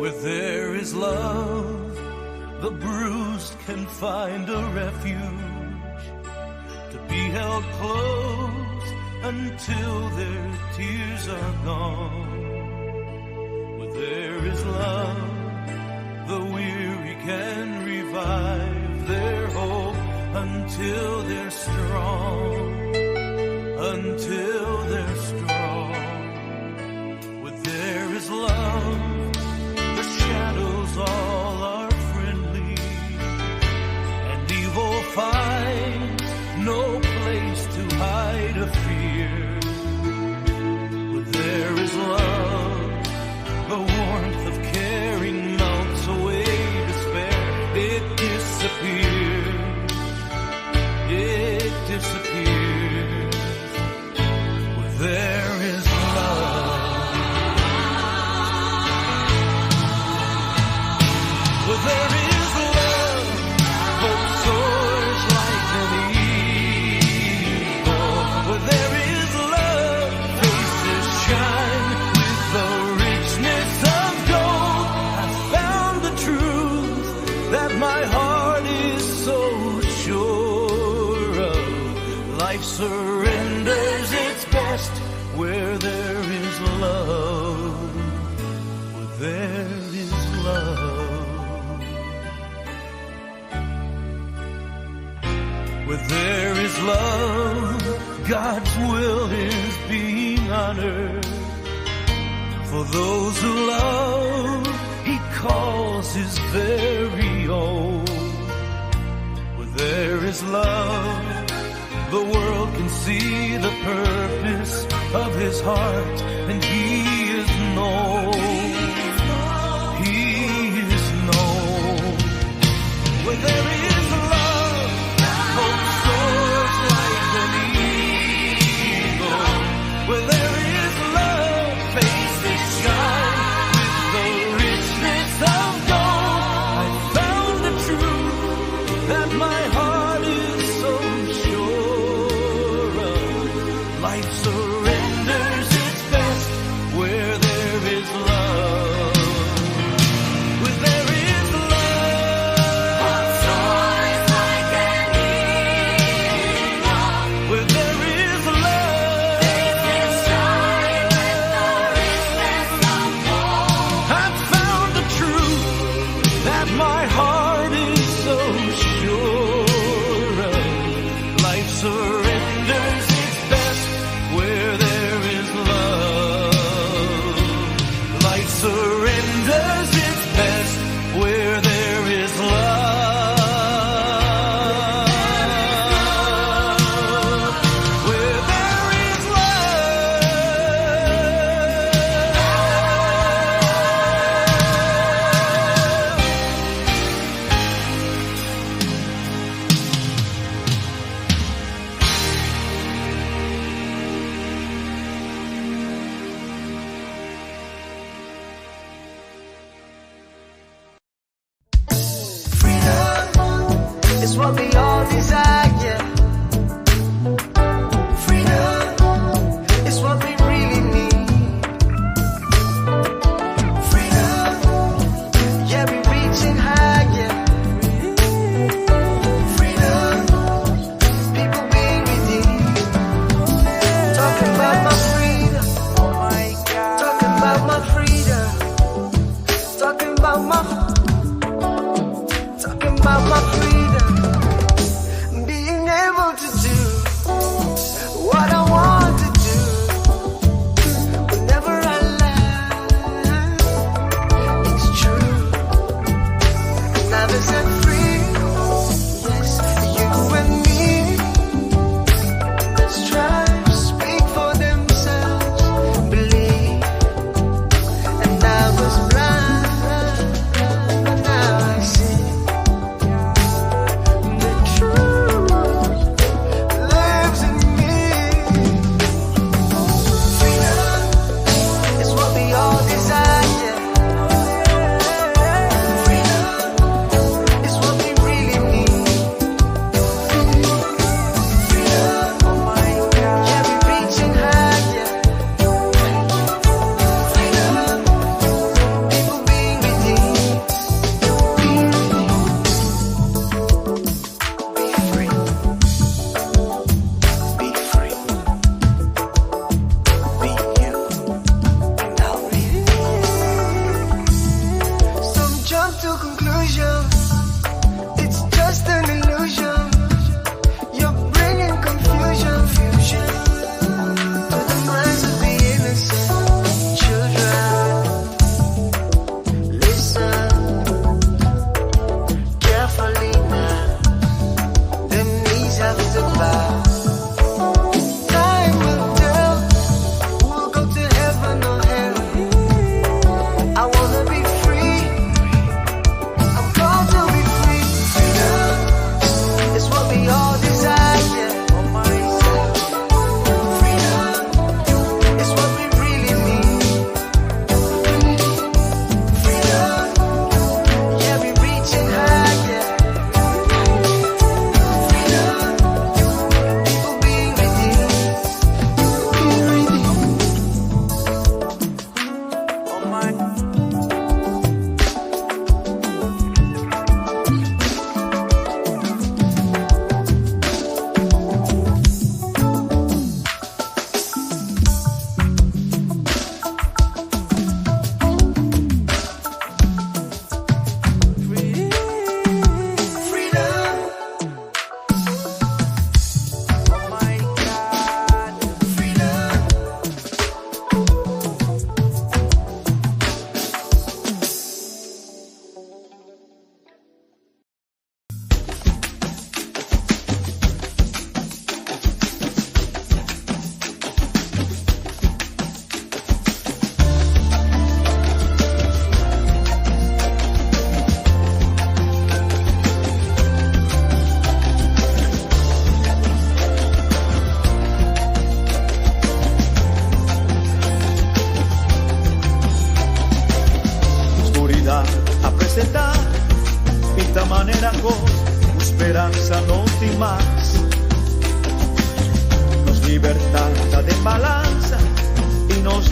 Where there is love, the bruised can find a refuge, to be held close until their tears are gone. Where there is love, the weary can revive their hope until they're strong, until they're strong. Where there is love, the shadows all are friendly, and evil finds no place to hide a fear. Where there is love, the warmth of caring melts away despair. It disappears, it disappears. Where there is love, where there is love, hope soars like an eagle. Where there is love, faces shine with the richness of gold. I found the truth that my heart is so sure of. Life surrenders its best where there is love, where there is love. Where there is love, God's will is being honored. For those who love, He calls His very own. Where there is love, the world can see the purpose of His heart, and He is known. He is known. Where there is love, hope soars like an eagle. Where there is love, faces shine with the richness of gold. I found the truth that my heart is so sure of. Life surrenders its best where there is love. Where there is love, heart soars like an eagle. Where there is love, faces shine with the richness of gold. I've found the truth that my heart is so sure of. Life surrenders its best where there is love. Life surrenders its best where there is love. Where there is Freedom is what we all desire. Freedom is what we really need. Freedom, yeah, we're reaching higher. Freedom, people being redeemed. Talking about my freedom. Oh my God. Talking about my freedom. Talking about my freedom.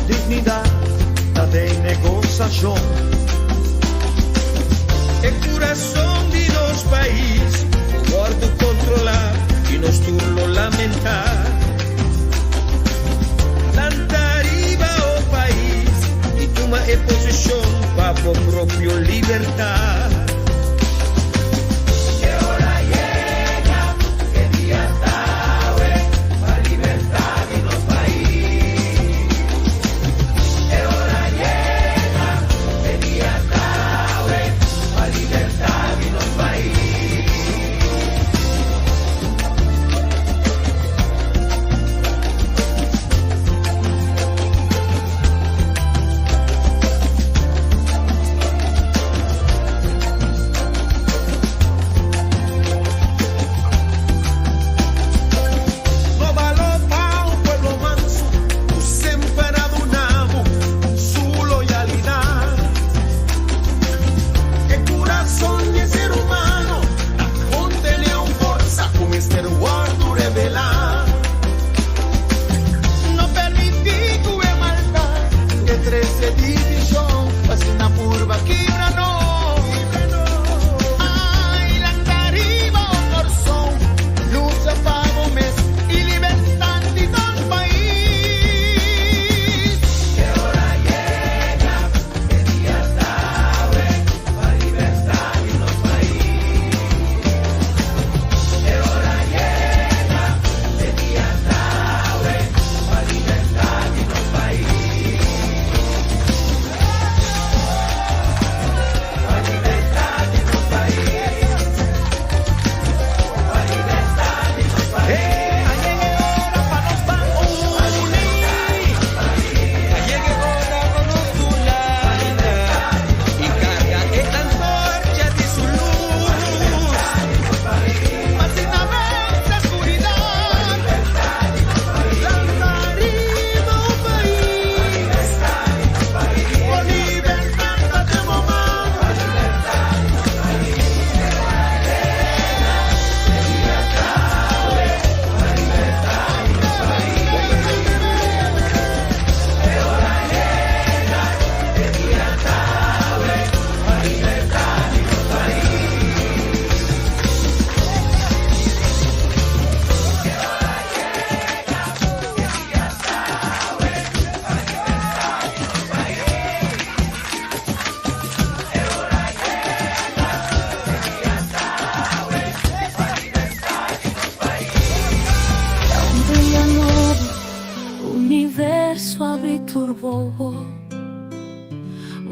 dignidade tem negociação. É coração de nosso país, o gordo controlar e nós turno lamentar. Lantariba o país e toma a posição para a própria liberdade.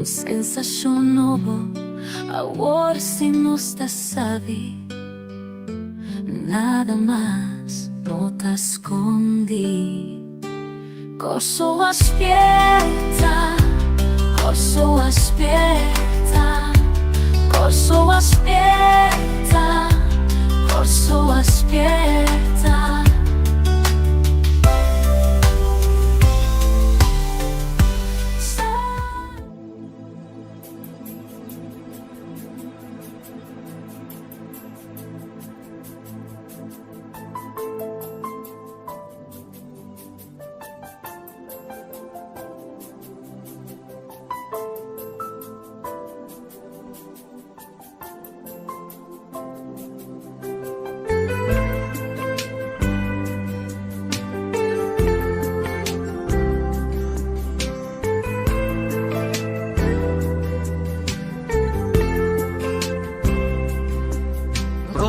Sensação nova, agora se não está sabe, nada mais não está esconde. Corso aspetta, corso aspetta, corso aspetta, corso aspetta.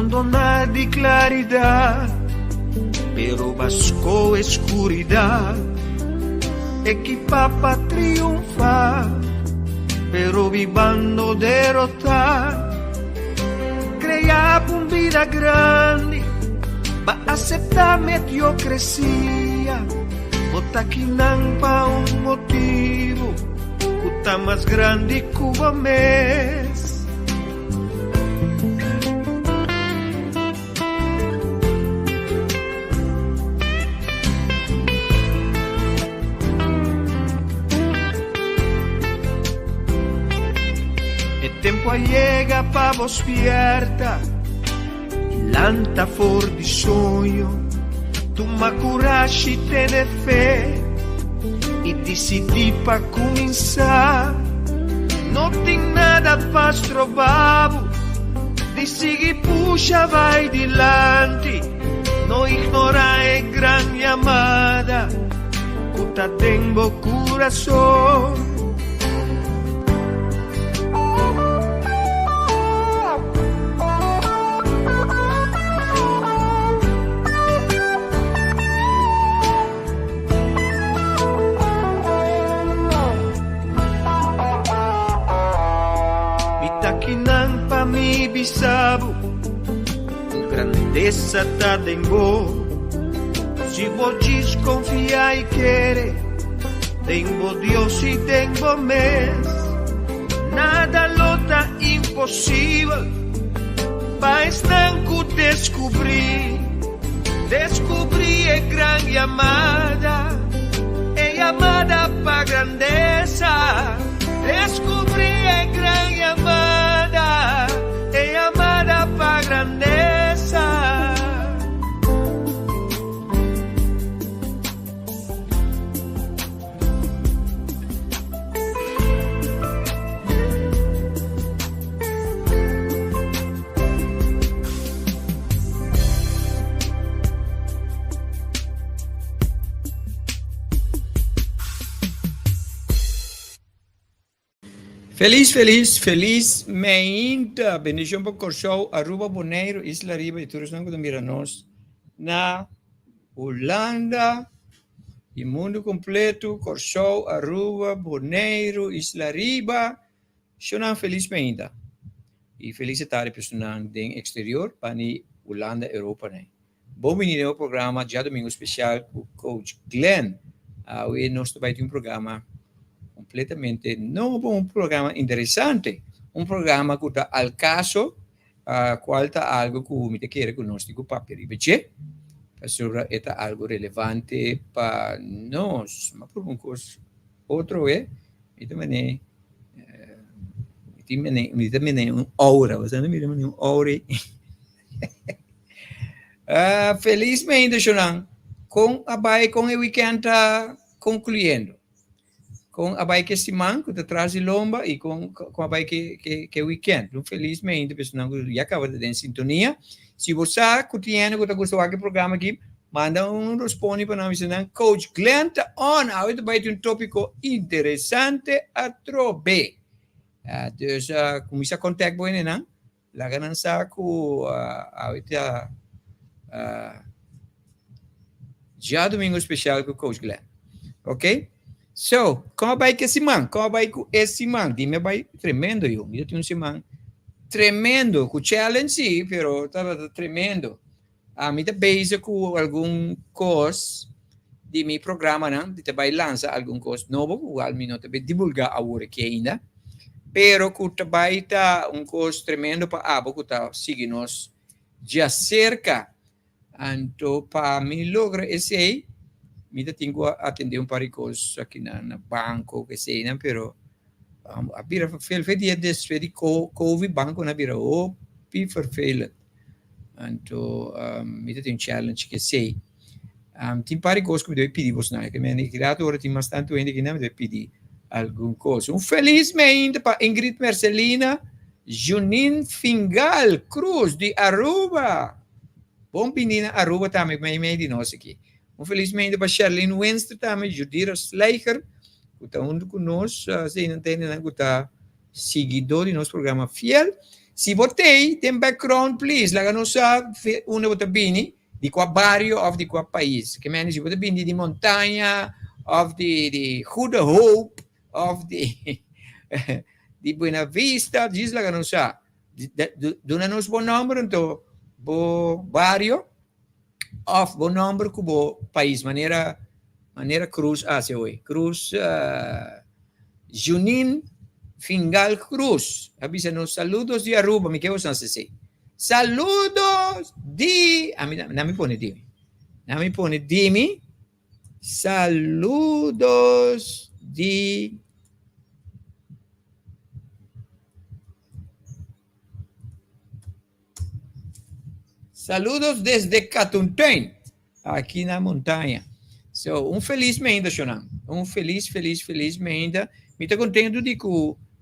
Dona di claridad, pero vasco escuridad, equipa para triunfar, pero vivando derrotar, crea una vida grande, va a aceptar mediocresía, bota aquí pa un motivo, puta más grande Cuba mes. Tempo llega pa vos pierta, lanta for di sogno, tu ma coraggio te ne fe, e ti decidi para começar. Não tem nada faz trabalho de seguir, puxa, vai dilante. Não ignorar é grande amada que tá dentro do coração. Mitakinan pa mi bisabo, grandeza tá dentro. Se vou desconfiar e querer, tenho Deus e tenho mês. Nada luta impossível, mas não descobrir. Descobrir é grande amada, é amada pra grandeza. Descobrir é grande amada, é amada pra grandeza. Feliz meinta. Bendição para Corsou, Aruba, Bonaire, Isla Riba e todos nós que miranos na Holanda e mundo completo. Corsou, Aruba, Bonaire, Isla Riba. Shonan feliz meinta. E feliz tarde pessoal do exterior para ni Holanda, Europa, né? Bom menino programa dia domingo especial com o coach Glenn. Hoje nós vai ter programa completamente novo, um programa interessante, um programa que está ao caso, qual está algo que o me quer conosco para perceber, sobre é algo relevante para nós, mas por um coisa outro é, e também aura, você não me lembra aura. Felizmente, Shonan, com a baia com o weekend está concluindo. Com a bike que semana, que traz de lomba, e com a bike que weekend. Então, felizmente, pessoal, já acaba de ter sintonia. Se você curtindo, que gostou do programa aqui, manda responde para nós, Coach Glenn, on, hoje vai ter tópico interessante a trobe. Então, começa a contar com ele, não? Lá que não sabe que hoje já domingo especial com o Coach Glenn. Ok? So, como vai que esse man? Como vai que esse man? Dime, vai tremendo eu. Eu tenho um semana tremendo, com challenge sim, pero estava tremendo. A mim base com algum coisa de meu programa, não? De vai lançar algum coisa novo, o almi não te divulgar agora que ainda. Pero que vai tá coisa tremendo para abo que tá seguindo já cerca. Então, para me lograr esse aí, eu tenho que atender par de coisas aqui na banco, que sei, né? Pero a bira foi dia desde de COVID banco na bira vervelend. Então, eu tenho challenge que sei. Tem par de coisas que eu devo pedir você, né? Que me criado agora tem bastante ainda que não devo pedir alguma coisa. Felizmente para Ingrid Marcelina, Junin Fingal Cruz de Aruba. Bom menina Aruba também, meio de nós aqui. Felizmente para Charlene Wenster também, Judira Schleicher, que está junto conosco, se não tem nada que está seguidor de nosso programa fiel. Se você tem background, please, lá não sabe onde você vem, de qual bairro ou de qual país. Que menos se você vem de montanha, ou de Good Hope, ou de Buena Vista, diz lá não sabe. Dona-nos bom número, então, bom bairro, of bom número que bom país, maneira Cruz hoje. Cruz Junin Fingal Cruz. Avisa-nos saludos de Aruba, me quero saber. Saludos de não me pone Dimi. Saludos de saludos desde Catuntém, aqui na montanha. So, felizmente, Shonan. Felizmente, me está contente de que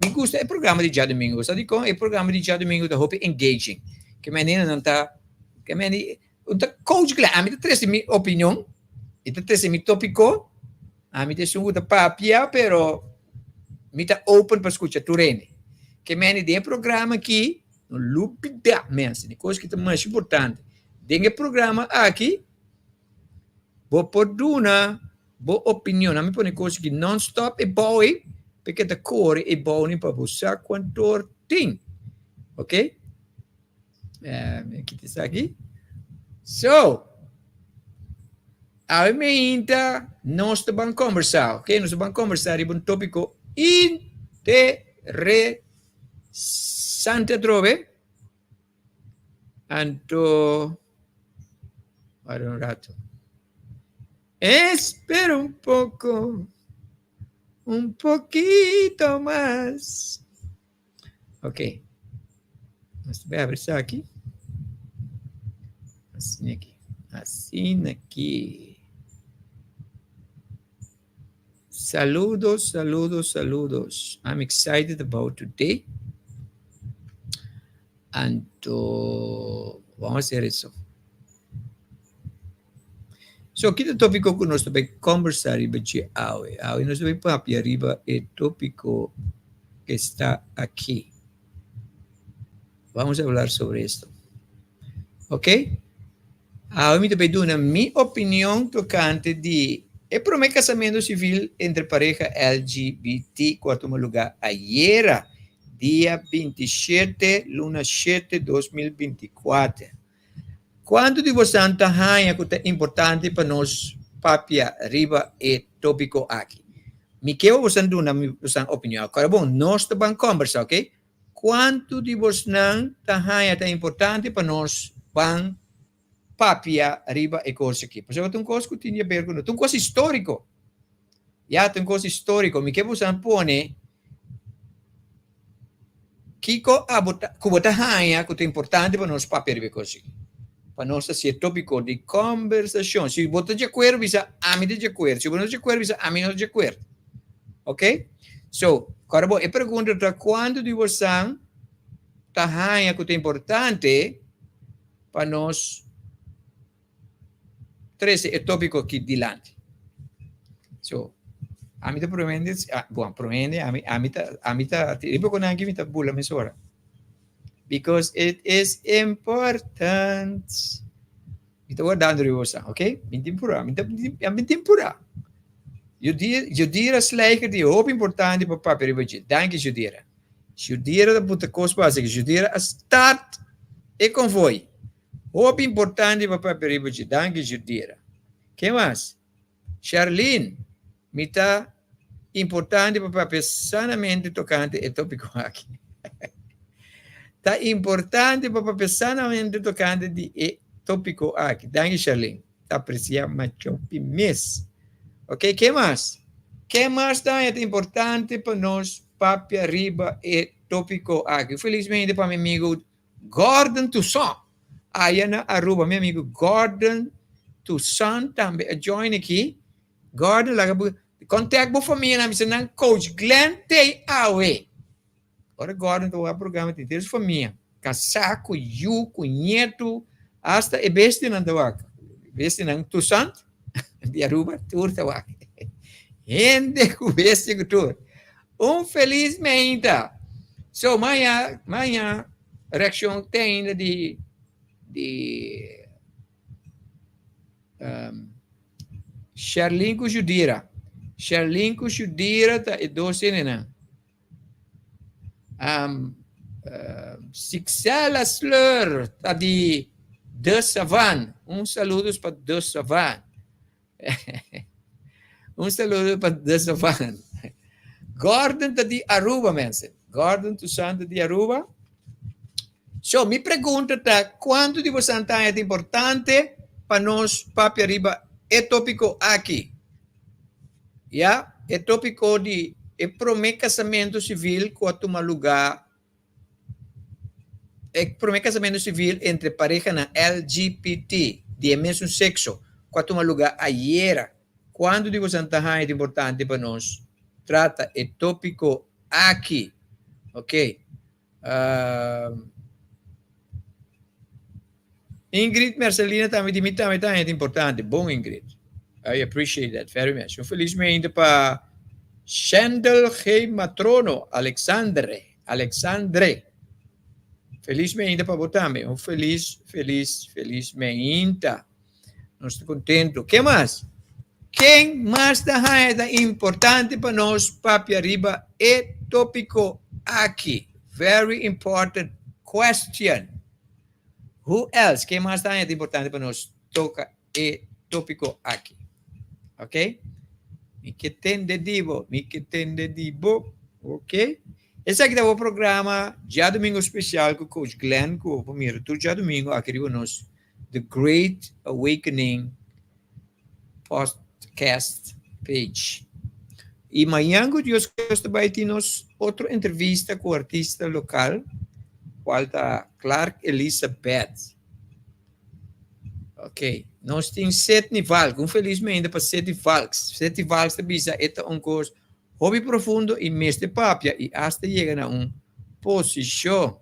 me gusta o programa de dia domingo, sabe como? O programa de dia domingo da Hope engaging, que menina não está, que menina, coach Glenn, a mim está trazendo minha opinião, e está trazendo meu tópico, a mim está sendo papia, pero me está open para escutar turene, que menina tem programa aqui, no lupida, mensa, de coisa que é mais importante, tem programa aqui, vou por duna, boa opinião, a mim põe coisa que non-stop e boa, porque a cor é boa para você quanto tem, ok? Aqui está aqui. So, aumenta nós vamos conversar, ok? Nós vamos conversar sobre um tópico interessante, trove. Anto, para um rato. Espera un poco, un poquito más. Ok. Voy a abrir isso aqui. Assim aqui. Assim aqui. Saludos, saludos, saludos. I'm excited about today. Anto, vamos fazer isso. So, aqui o tópico que nós vamos conversar sobre hoje. Hoje nós vamos falar sobre o tópico que está aqui. Vamos falar sobre isso. Ok? Hoje eu vou dar minha opinião tocante de o primeiro casamento civil entre pareja LGBT, quarto lugar, ayer, dia 27, luna 7, 2024. Quando de você está é importante para nós papia riba e tópico aqui. Me quero você dar uma opinião. Agora, bom, nós vamos conversar, ok? Quanto de você está é importante para nós vamos papia riba e coisa aqui. Porque tem coisa que tinha pergunta, tem coisa histórico. Tem coisa histórico. Me quero você pôr que é importante para nós papia riba e coisa aqui. Para nós ser tópico de conversação. Se você de acordo, você a mim de acordo. Se você não de acordo, você a mim não de acordo. Ok? So, agora, bom, a pergunta é quando de você está que é importante para nós trazer o tópico aqui dilante. So, a mim está promende, a mim está, eu vou aqui, me está bula, me sora. Because it is important. Ito wa dandri wosa, okay? Mintimpura. Judira slijker die hoop importante para papel budget. Dank je Judira. Judira da puta cospa que Judira a start e convoy. Hoop importante para papel budget. Dank je Judira. Que mais? Charlene, mita importante para papel sanamente tocante e tópico aqui. Tá importante para pessoalmente tocante de tópico aqui. Danke, Charlene. Tá apreciando macho mês. Ok? Que mais? Que mais é importante para nós papia riba e tópico aqui? Felizmente para meu amigo Gordon Toussaint. Aí na Aruba, meu amigo Gordon Toussaint também join aqui. Gordon, lá contact com a família, na missão coach Glenn Tay Awe. Agora então o programa de ter família, casaco, com neto, hasta e besti na tawak. Besti na Toussaint, de Aruba, tur tawak. Gente com besti com tur. Felizmente. So, minha reação tem ainda de Charlene com Judira. Charlene com Judira tá e doce, né? Siksela Slur, tadi De Savan. Saludo para De Savan. Saludo para De Savan. Gordon tadi Aruba, mensen. Gordon Toussaint tadi Aruba. So, me pergunta quanto de você é importante para nós papia riba é tópico aqui. É tópico de o primeiro casamento civil que toma lugar, o primeiro casamento civil entre pareja na LGBT, de mesmo sexo, que toma lugar ayer, quando digo Santa Rita é importante para nós, trata o tópico aqui, ok? Ingrid Marcelina também é importante. Bom, Ingrid. I appreciate that very much. Felizmente para Shandel G. Matrono, Alexandre. Felizmente para você também. Felizmente. Nós estamos contentos. O que mais? Quem mais é importante para nós, papi arriba, é tópico aqui. Very important question. Who else? Quem mais é importante para nós? Toca é tópico aqui. Ok? Me que tem de divo. Ok? Esse aqui é o programa, já domingo especial com o Coach Glenn, com o primeiro tudo já domingo, aqui nós, The Great Awakening podcast page. E amanhã, Deus vai ter outra entrevista com o artista local, qual está Clark Elizabeth. Ok. Nós temos 7 valks, infelizmente, para 7 valks. 7 valks também é um curso hobby profundo e mestre papia e hasta chegar a posição.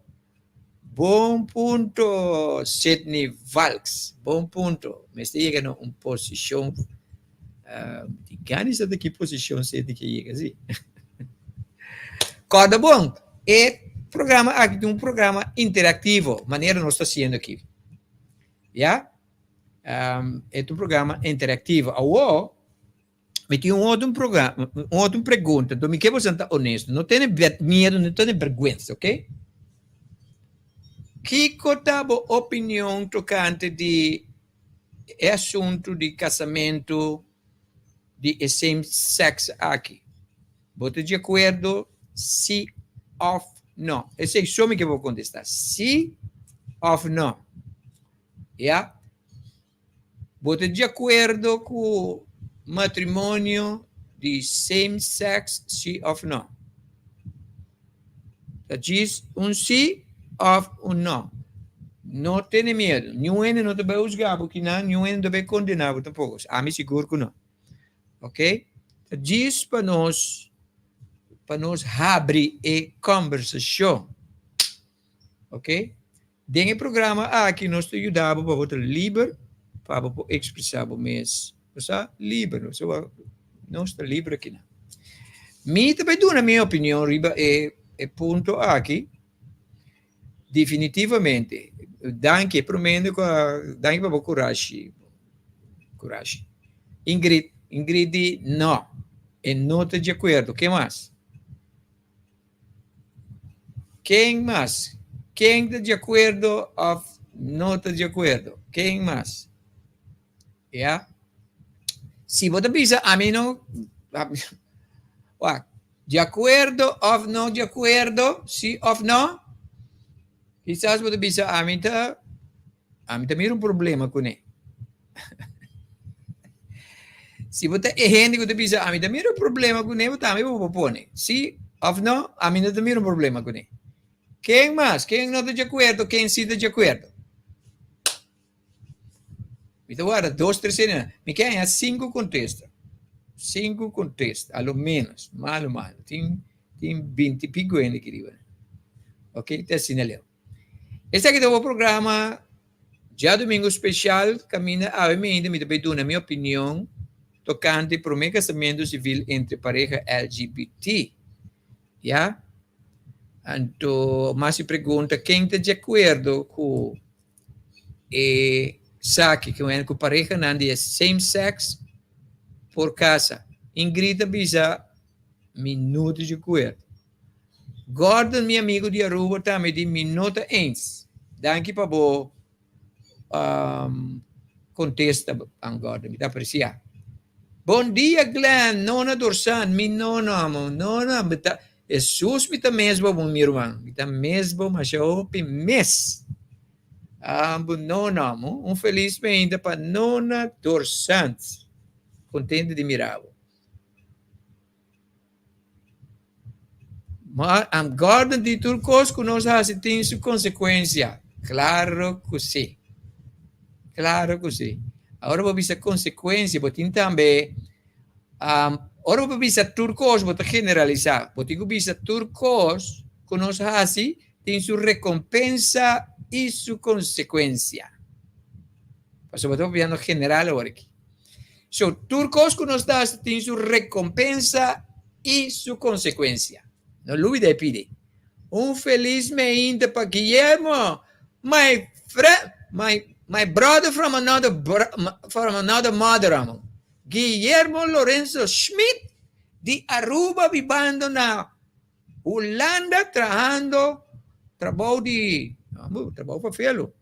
Bom ponto, 7 valks. Bom ponto. Mestre chega a posição. De ganas de que posição 7 que chega assim. Corda bom. É programa aqui, um programa interativo, maneira nós está sendo aqui. Já? É um programa interativo. Agora, me tem outro programa, outra pergunta. Então, me quero ser honesto. Não tenha medo, não tenha vergonha, ok? Que a opinião tocante de assunto de casamento de same sex aqui? Você de acordo? Sim ou não? Esse é só me que vou contestar. Sim ou não? Já? Você de acordo com o matrimônio de same sex, sim ou não? Diz sim ou não. Não tenha medo. Ninguém não te vai julgar, porque ninguém te vai condenar tampouco. A mim seguro que não. Ok? Diz para nós abrir a conversação. Ok? Dentro do programa aqui nós te ajudamos para você livre, para expressar o mês. Você livre, não está livre aqui. Me também dou a minha opinião, riba é ponto aqui. Definitivamente, danke, prometo, danke para coragem. Ingrid, não. E não está de acordo. Quem mais? Quem está de acordo ou não está de acordo? Quem mais? Yeah? Se você pensa, a mim não... De acordo ou não de acordo? Sim ou não? Quizás você pensa, a mim também um problema com ele. Se você é gente que você pensa, a mim também um problema com ele, você também vou pôr. Sim ou não? A mim também um problema com ele. Quem mais? Quem não está de acordo? Quem sim está de acordo? Então, agora, 2, 3 semanas. Me querem 5 contestas. 5 contestas, ao menos. Malo. Tem 20 e pico ainda, querido. Ok? Está assim, Leo. Este aqui é o programa, já domingo especial, caminha a mim ainda, me também dou na minha opinião, tocante para o meu casamento civil entre pareja LGBT. Já? Então, mas se pergunta, quem está de acordo com saque que com pareja não é same sex por casa? Ingrid bisa minuto de acordo. Gordon, meu amigo de Aruba, também de minuto 1. Danke para o contesta ang Gordon. Me dá apreciar. Bom dia, Glenn. Nona Dorsan. Mi nona. Jesus me tá mesmo, meu irmão. Me tá mesmo, mas eu mes. Nona, felizmente para Nona Dorsan. Contente de mirá-lo. Mas Gordon de Turcos conosco tem sua consequência. Claro que sim. Agora vou ver a consequência, porque também Ora para bisa turcos, bota generalizar. Botigo bisa turcos, conosce assim, tem sua recompensa e sua consequência. Mas eu estou falando general agora aqui. So, turcos conosce tem sua recompensa e sua consequência. Não olvide de pedir. Felizmente para Guillermo, my brother from another mother, Guillermo Lorenzo Schmidt, de Aruba, vivendo na Holanda, trabalho para fê-lo.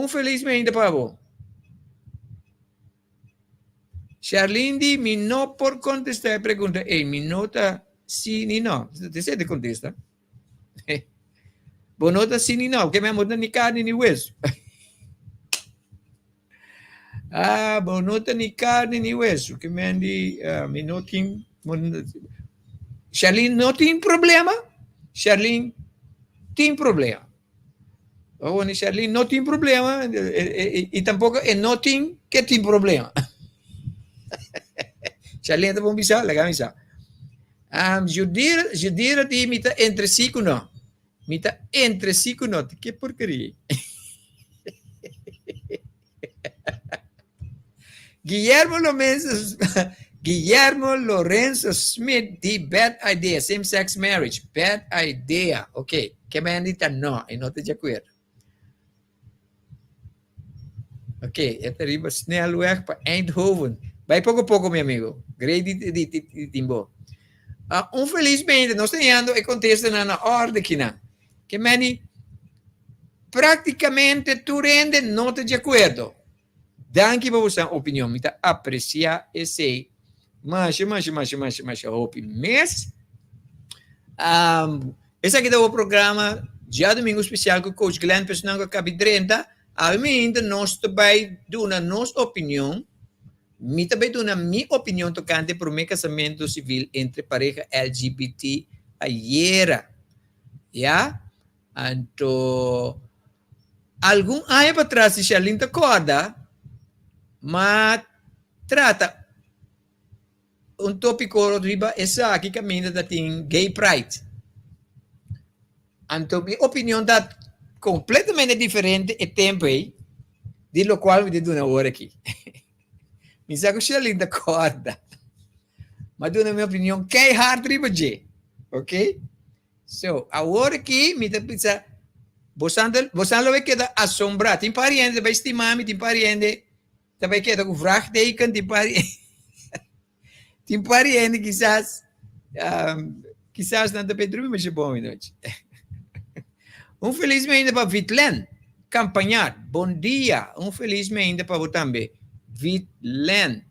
Felizmente para você. Charlene, me não por contestar a pergunta. Me nota sim e não. Você te contesta. Boa nota sim e não, porque me muda nem carne nem hueso. Boa nota nem carne nem hueso, que me andi, me não tem... Charlene não tem problema. Charlene tem problema. Charlene não tem problema e tampouco não tem que tem problema. Charlene, vamos bisa, legal bisa. Judira di mita entre si no. Mita entre si no. Que porcaria. Guillermo Lorenzo Smith, the bad idea, same-sex marriage, bad idea. Ok, que me andita no, e não te de acordo. Ok, esta riba snel weg para Eindhoven. Vai pouco a pouco, meu amigo. Grande de timbo. Infelizmente, nós temos e contexto na ordem aqui, que mani praticamente tu rende não te de acordo. Danke por sua opinião, me tá apreciar e sei. Mas opinião. Mas, esse aqui é o programa já domingo especial com o coach Glenn, personal que acaba de 30. Além nós também damos a nossa opinião. Me também dou a minha opinião tocante para o meu casamento civil entre pareja LGBT ayer. Já? Então, algum ano para trás, se Charlene te acorda, mas trata tópico riba essa aqui caminha da tem gay pride. Então, minha opinião está completamente diferente e tempo aí, de lo qual me dou uma hora aqui. Me sabe que Charlene te acorda, mas dou na minha opinião que é hard riba de, ok? So, agora aqui, me dá pensar, você vai quedar assombrado. Tem pariente, vai estimar, tem pariente, vai quedar com vraagteken, tem pariente, quizás não te pedro, mas é bom, noite. Felizmente para Vitlen, campanhar, bom dia. Felizmente para você também, Vitlen.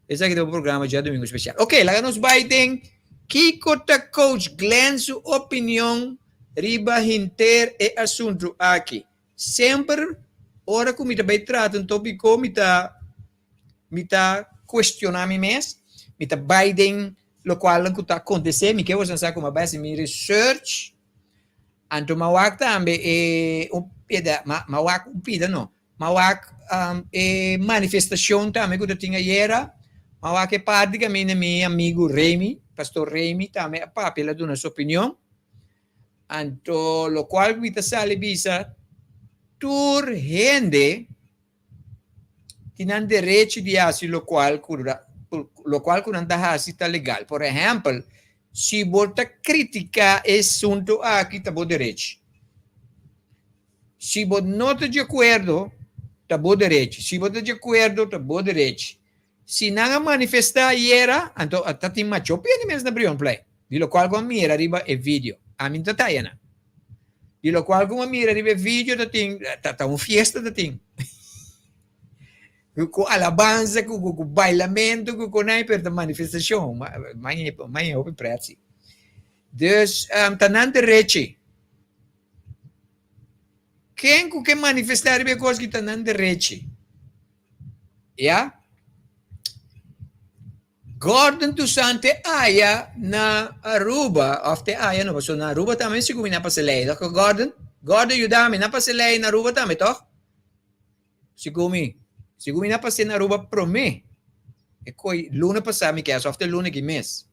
Esse aqui é o programa já domingo especial. Ok, lá nos vai ter Kiko ta coach Glenn sua opinião riba hinter e assunto aqui. Sempre, ora que me vai tratar um tópico, me tá questionar me mesmo, me tá Biden, lo qual que está acontecendo, me quer você saber como base me research, anto mawak também mawak manifestação também que eu tinha era, mawak é parte que meu amigo Remy, pastor Remy também a papel de nossa opinião. Anto lo qual me sale bisa tur gente tienen derecho de hacer lo cual está legal. Por ejemplo, si volta crítica esse assunto aqui está bom derecho. Se você não está de acordo, está bom derecho. Se você está de acordo, está bom derecho. Se não manifestar era, então está tem macho pena mesmo na brion play. De lo qual com mira arriba é vídeo. A mim tá yana. De lo qual com mira arriba vídeo tá uma fiesta da tem. Com alabanza, com bailamento, com naiper da manifestação, mas é open praxe. Dus tá nan derecho. Quem que manifestar arriba coisa que tá nan derecho. Ja? Gordon tu sante aya na Aruba, of te aya no, so na Aruba também se na paselei, doch Gordon yudami na paselei na Aruba também, toch? Se na paselei na Aruba prome. E coi luna passada, me quer só até luna que mês.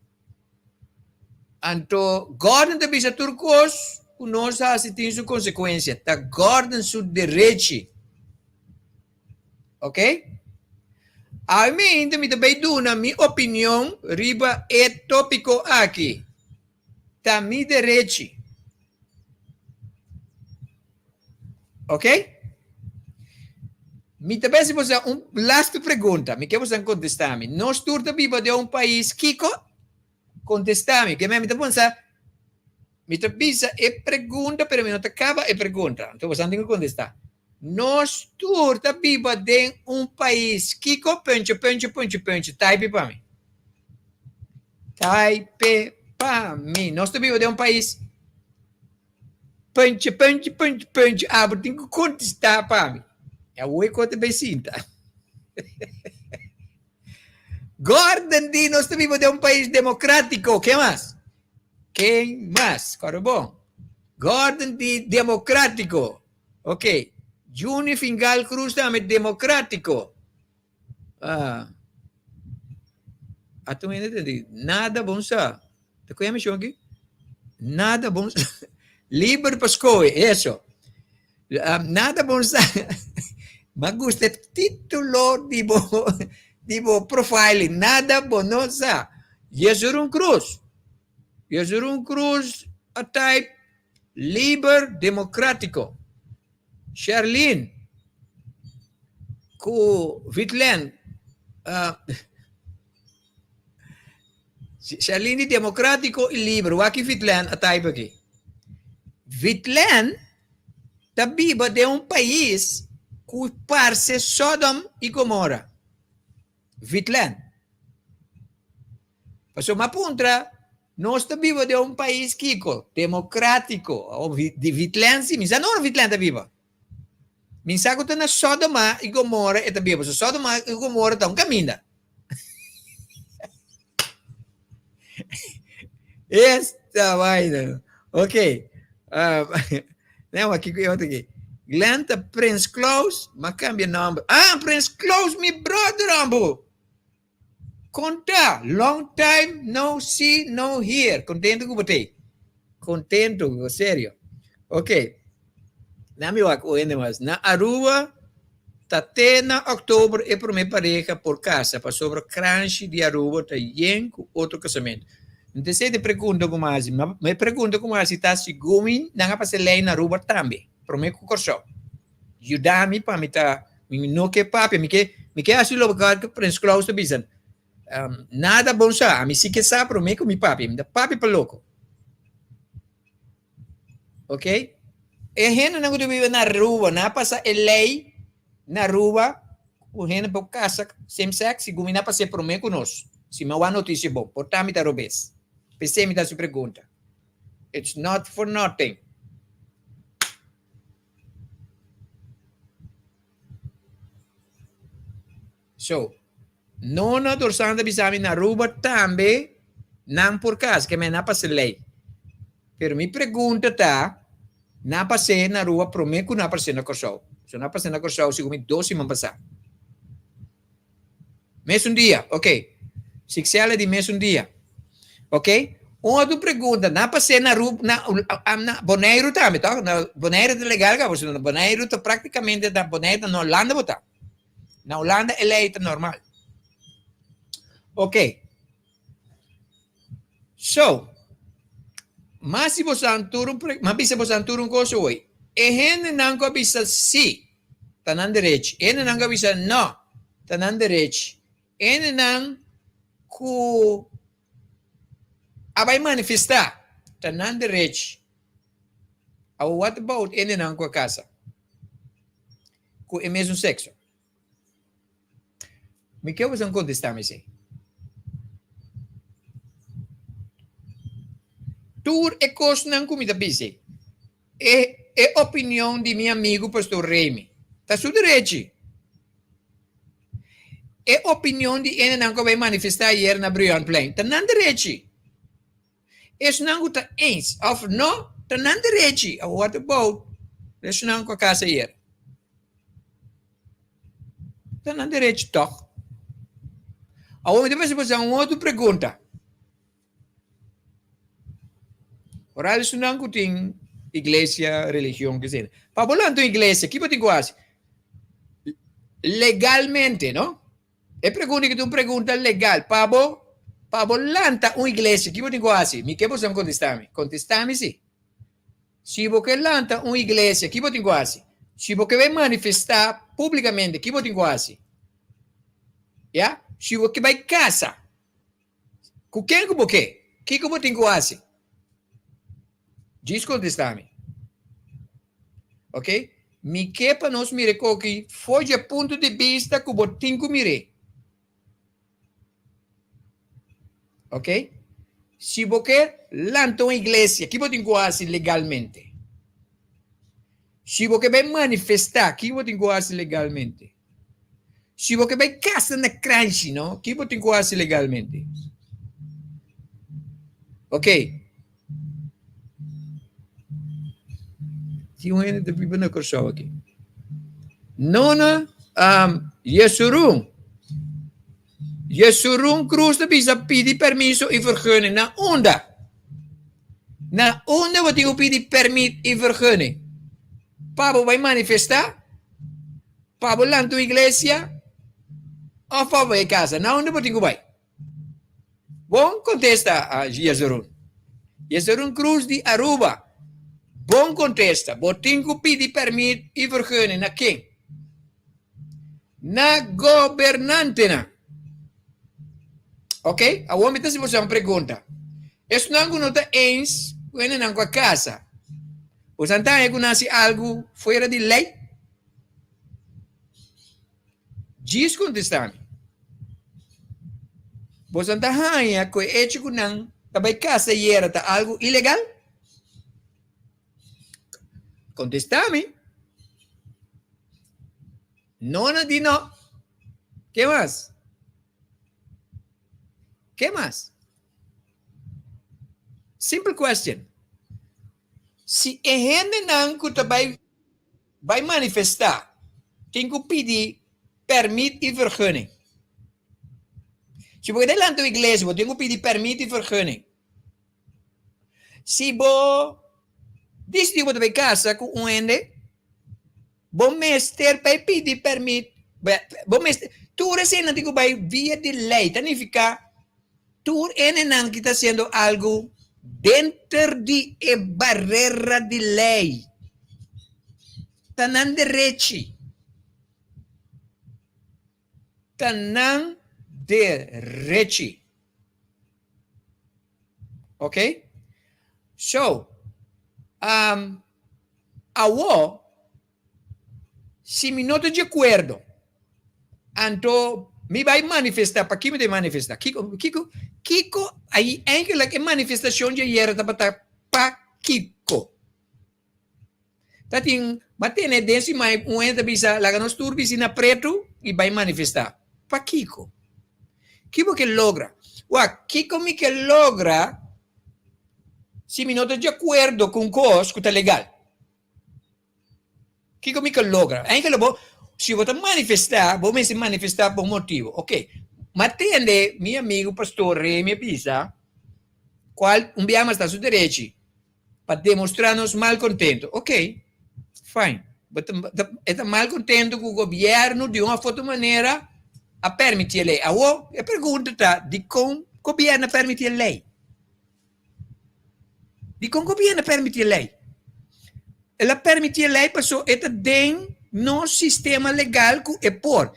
Então, Gordon da bisa turcos, o nosso assim tem sua consequência. Tá Gordon seu direito. Ok? A mim ainda me também dou na minha opinião, riba é tópico aqui. Tá me direito. Ok? Me também se você last pergunta, me quer você contestar-me. Nós turta viva de país Kiko? Contestar-me, que me pensa, me pisa e pergunta, pero me não acaba e pergunta. Então você não tem que contestar. Nós turta viva de país Kiko, punch, type para mim. Type para mim. Nós viva de país punch. Ah, eu tenho que contestar para mim. É o eco de becinta. Gordon di nós vivimos de país democrático. ¿Qué más? Quem mais? Claro, bom. Gordon di democrático. Ok. Juni Fingal Cruz também democrático. Ato ainda entendi. Nada bom sa. Te conhece aqui? Nada bom sa. Liber Pascoe, isso. Nada bom sa. Mas gusta título tipo profiling, nada bonosa. Yesurun Cruz. Yesurun Cruz a type Liber Democrático. Sherlyn ku Vitlen. Sherlyn Democrático e Liber. Waki Vitlen a type aqui. Vitlen tabiba de país que parece Sodom e Gomorra. Vitlen. Paso mapuntra, nós vivemos de país Kiko, democrático. De Vitlen, sim, minsa não Vitlen está viva. Minsa que está na Sodoma e Gomorra está viva. So Sodoma e Gomorra estão caminhando. Esta vaina. Ok. Não, aqui eu tenho aqui. Glanta Prince Klaus, mas cambia nome. Prince Klaus, meu brother, ambo. Conta, long time, no see, no hear. Contento com você? Contento, sério. Ok. Na minha coisa, mas na Aruba, até na outubro, é para minha pareja por casa, para sobre o crunch de Aruba, tá bem com outro casamento. Então, você te pergunta como assim, me pergunta como assim, está seguro, não é para ser lei na Aruba também. Promete com corso. Ajudar-me para me tá, não que papi, me que assim logo que Prince Klaus te bisan. Nada bom sa, a mim se que sa promete com mi papi, me dá papi para louco. Ok? E gente não vive na rua, não passa lei na rua, o gente por casa sem sexo, se gumina para ser promete com nós. Se me uma notícia bom, portar me tá robês. Pensei me tá se pergunta. It's not for nothing. So, nona dorsanda bisami na Aruba também não por casa, que me não passa lei. Pero me pergunta tá, não passei na rua, prometo que não passei na Corsol. Se não passei na Corsol, se comigo 12 semanas passar. Mês dia, ok. Se quiser de mês dia, ok? Outra pergunta, não passei na rua, na Bonaire também, tá? Na Bonaire é legal, porque na Bonaire tá praticamente na Bonaire na Holanda botar. Na Holanda é lei normal. Ok. So, mas se você anturo, mas se você anturo coisa hoje, e gente não avisa sim, tá na direita. E não avisa não, tá na direita. E não que vai manifestar, tá na direita. What about e não com a casa? Com o mesmo sexo? Me quer você contestar-me assim? Tur e coisa não comida bise. É opinião de meu amigo pastor Remy. Tá sua direito. É opinião de ele não vai manifestar aí na Brian Plain. Tá na direito. Isso não está ens. Of não, tá na direito. What about? Isso não com a casa aí. Tá na direito, toch? Agora depois fazer uma outra pergunta. Ora, isso não tem igreja, religião, que seja. Para falar de igreja, que pode quase? Legalmente, não? É pergunta que tu pergunta legal. Para falar uma igreja, que pode quase? Me que você contestar-me? Contestar-me, sim. Se você lança uma igreja, que pode quase? Se você vai manifestar publicamente, que pode quase? Yeah? Se você vai casa, com quem que você? Que pode quase? Diz contestar-me. Ok? Me que para nós mire que foi o ponto de vista que você tem que mirar. Ok? Se você lança uma igreja, que você quase legalmente? Se você vai manifestar, que você quase legalmente? Se você vai casa na crunch, não? Que você quase legalmente? Ok? Tinha um de people na corso aqui. Nona, Yesurung Cruz de bisa pedi permiso e vergunning na onda. Na onda wat ik pedi permit e vergunning. Pabo vai manifestar? Pabo lá na igreja? Ou pabo vai casa? Na onda wat ik vai? Bom, contesta a Yesurung Cruz de Aruba. Bom contesta. Botingo pedi permit e vergunning na quem? Na governante na. Ok? Agora me fazer uma pergunta. Isso não está eens quando não com a casa. Você está conhece algo fora de lei? Diz contestar-me. Você está ganha com hecho que não também casa e era algo ilegal? Contestar-me. Não, não, não. Que mais? ¿Qué más? Simple question. Se a gente não vai manifestar, tem que pedir permit e vergunning. Se você lá na igreja, você tem que pedir permit e vergunning. Se você diz que você vai casa com um ende, bom mestre vai pedir permit. Bom mestre, tu recém que vai via de lei, significa tu não está haciendo algo dentro de barreira de lei. Tanan derecho. Tanan derecho. Ok? So, awo, se me nota de acordo, então me vai manifestar, para que me manifestar? Kiko, aí é manifestação de era para Kiko. Tá tem, matene desse mais um entra bisa, lá nos turbis na preto e vai manifestar para Kiko. Kiko que logra. Kiko me que logra se me nota de acordo com coisa que tá legal. Kiko me que logra. Aí que logo se você manifestar, vou se manifestar por motivo. Ok. Mas entende, meu amigo pastor, me pisa, qual um biama está a seu direito para demonstrar-nos malcontento. Ok, fine. Está malcontento com o governo de uma outra maneira a permitir a lei. A pergunta está de como o governo permite a lei. De como o governo permite a lei. Ela permite a lei, passou, está dentro no sistema legal que é por.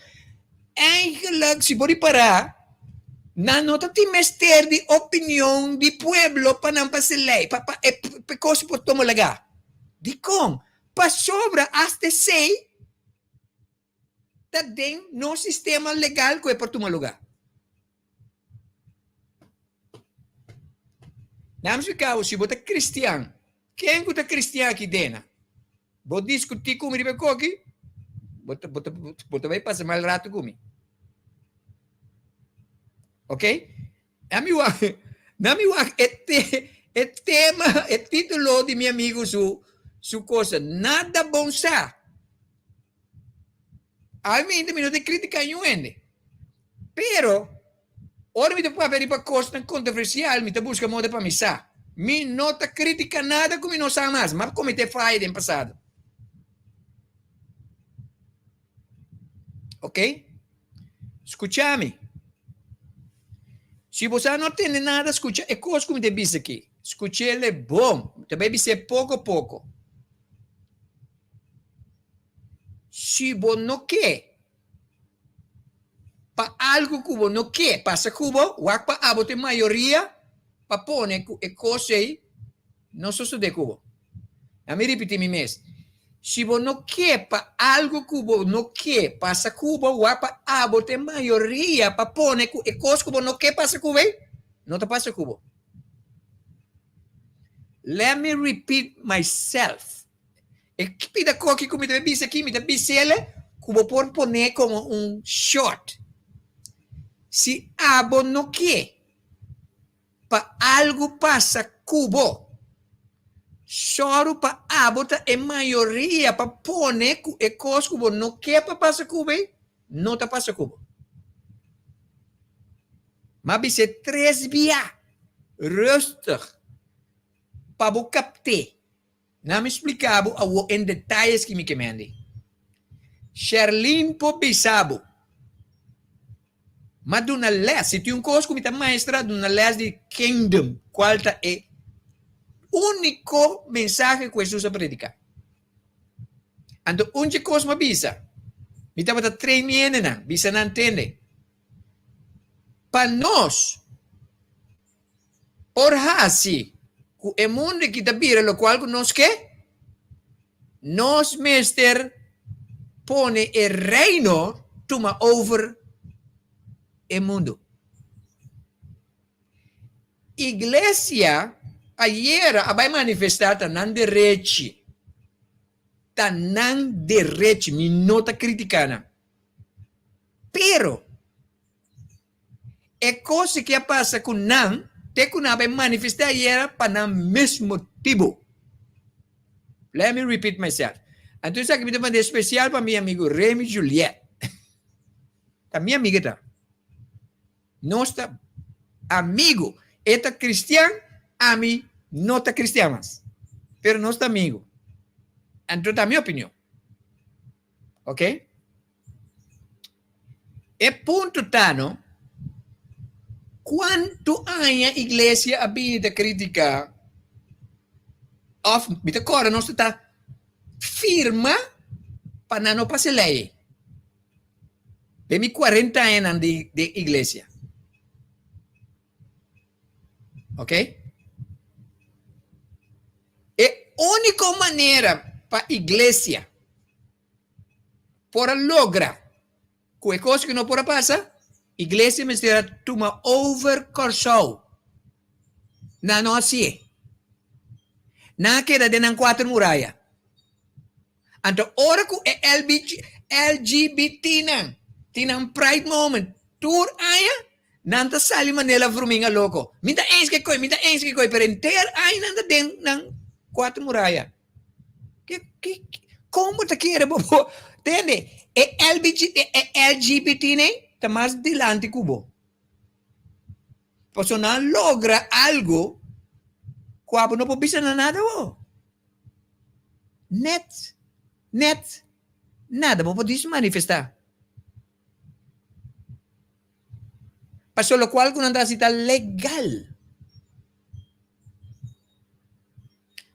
Eigenlijk, se pode parar, não tem mestre de opinião de pueblo para não passar lei, para coisa por tomar lugar. De como? Para sobra, até sei, está dentro no sistema legal que é por tomar lugar. Vamos ficar, se você é cristiano, quem é cristiano aqui dentro? Vou discutir com o Ribeco aqui? Você vai passar mal rato comigo. Ok? É tema, é título de meu amigo, su coisa. Nada bom sa. A mim, não te criticar nenhum ende. Pero, Ora me para ver para costa controversial, me busca moda para missa. Me nota crítica nada como não sabe mais, mas cometeu falha no passado. Ok? Escute-me. Se você não tem nada, escute. É coisa como eu disse aqui. Escute ele é bom. Também disse pouco a pouco. Se você não quer, para algo que você não quer, passa Cuba, ou para a maioria, para pôr a coisa aí, não sou de Cuba. Eu me repetir mesmo. Se você não quer para algo que você não quer, passa Cuba, ou para a maioria, para pôr a coisa que você não quer, passa Cuba, não te passa Cuba. Let me repeat myself. E que da coisa que me disse aqui, me disse ele, que você pode pôr como short. Se abo não quer, para algo passa Cuba, choro para abo é maioria para pôr e coisa que você não quer para passar Cuba, não te passa Cuba. Mas você três dias, rustig, para você captar. Não me explicava em detalhes que me queimei. Sherlyn po bisabo. Mas de uma les, se tem coisa como a maestra de uma les de kingdom, qual é o único mensagem que Jesus predica. Então, onde coisa me bisa? Me estava treinando, bisa não entende. Para nós, por assim, o mundo que está vira, o qual nós quer, nós, mestre, põe o reino, toma over o mundo. Igreja, ayer, vai manifestar tanan derecho, me nota criticana. Pero, é coisa que passa com não, te que não vai manifestar ayer para o mesmo motivo. Let me repeat myself. Então, isso aqui me dá especial para meu amigo Remy Juliette. A minha amiga está. Nosso amigo é cristiano, a mim não está cristiano, mas nosso amigo. Então, a minha opinião. Ok? E ponto tano, quanto a igreja a vida criticar, me agora nós está firma para não passar lei. Tem 40 anos de igreja. Ok? É a única maneira para a igreja para lograr que coisa que não pode passar, a igreja me será toma over corso. Não assim. Não queda de nan 4 muralhas. Então, ora que LGBT não, tem um pride moment, tur aya, nanta sali manela fruminga louco. Minta ens que coi, pero inteiro ai nanta den nan 4 muralhas. Como te quer, bobo? Entende? LGBT né? Tá mais delante cubo. Posso não logra algo, quando não pode nada, oh. Net, nada, pode se manifestar. Para lo cual não está legal.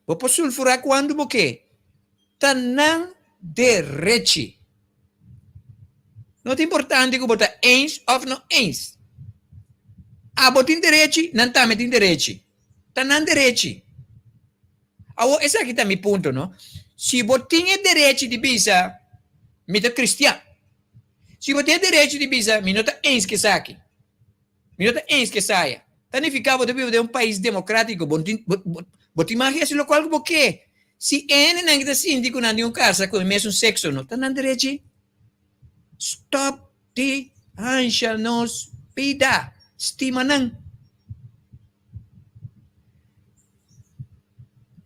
Vou sulfurar quando porque tanan derecho. Não é importante que você eens ou não eens. Botin direito, não tá metin direito. Tanan direito. Esse aqui tá meu ponto, não? Se você tem direito de bisa, me tá cristiano. Se você tem direito de bisa, me não tá ens que saque. Me não tá ens que saia. Tanificava de viver de país democrático, você imagina se local porque se não está síndico na casa com o mesmo sexo, não tá nan direito. Stop the hansha nos pida. Estima nang.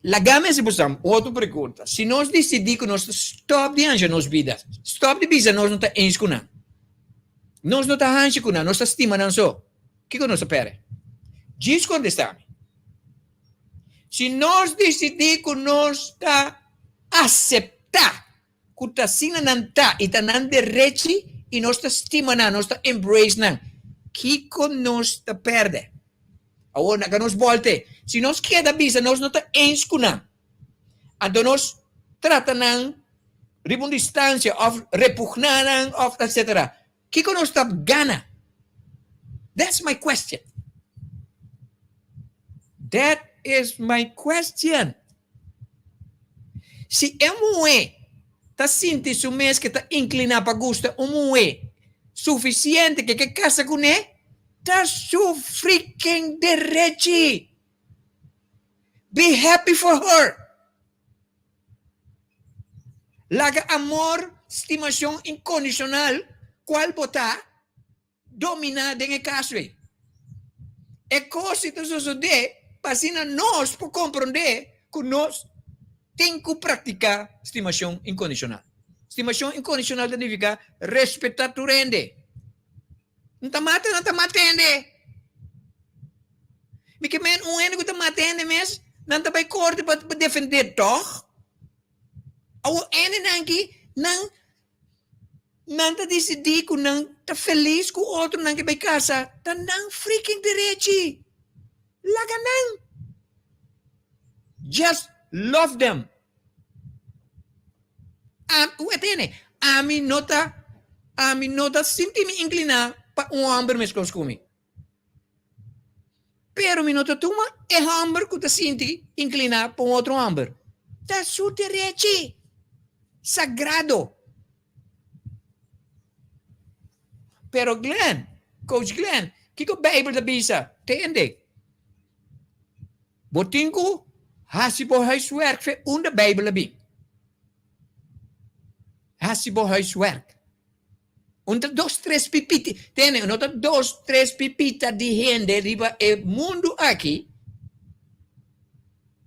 Lagame se busam, outra pergunta. Se nós decidir que nós stop de hansha nos vidas, stop de bisa nós não está ens com nós não está hansha com nós está estima não só. que nós pera? Diz quando está. Se nós decidir que nós está aceitar que está assim não está e está não direito e nós está estimando, nós está embrace não, que nós está perde. Agora que nós volte, se nós queda bisa, nós não está ens com não. Então nós trata não ribon distância, of repugnar não, of etc. Que nós está gana? That's my question. That is my question. Se é mulher tá sentindo isso mesmo que tá inclinado para gostar uma mulher suficiente que casa com ele, tá so freaking direito. Be happy for her. Laga amor, estimação incondicional, qual botar dominar dentro do caso. É coisa que sucede, para nós por compreender que nós temos que praticar estimação incondicional. Estimação incondicional significa respeitar tu rende. Não está matando. Porque um ene que está matando mesmo, não está bem corte para defender toch? O ene não está decidido que não está feliz com o outro não que vai casa, tá não freaking direito. Laga não. Just love them. A mim nota senti-me inclinar para homem mesmo comigo. Pero me nota tuma é homem que te senti inclinar para outro homem. Tá su direito. Sagrado. Pero Glenn, Coach Glenn, que o Bible da bisa, entende? Botingo, hasibo huiswerk fe onder Bible bi. Hasibo huiswerk. Onder 2-3 pipiti, tene, nota 2-3 pipita de gente riba e mundo aqui,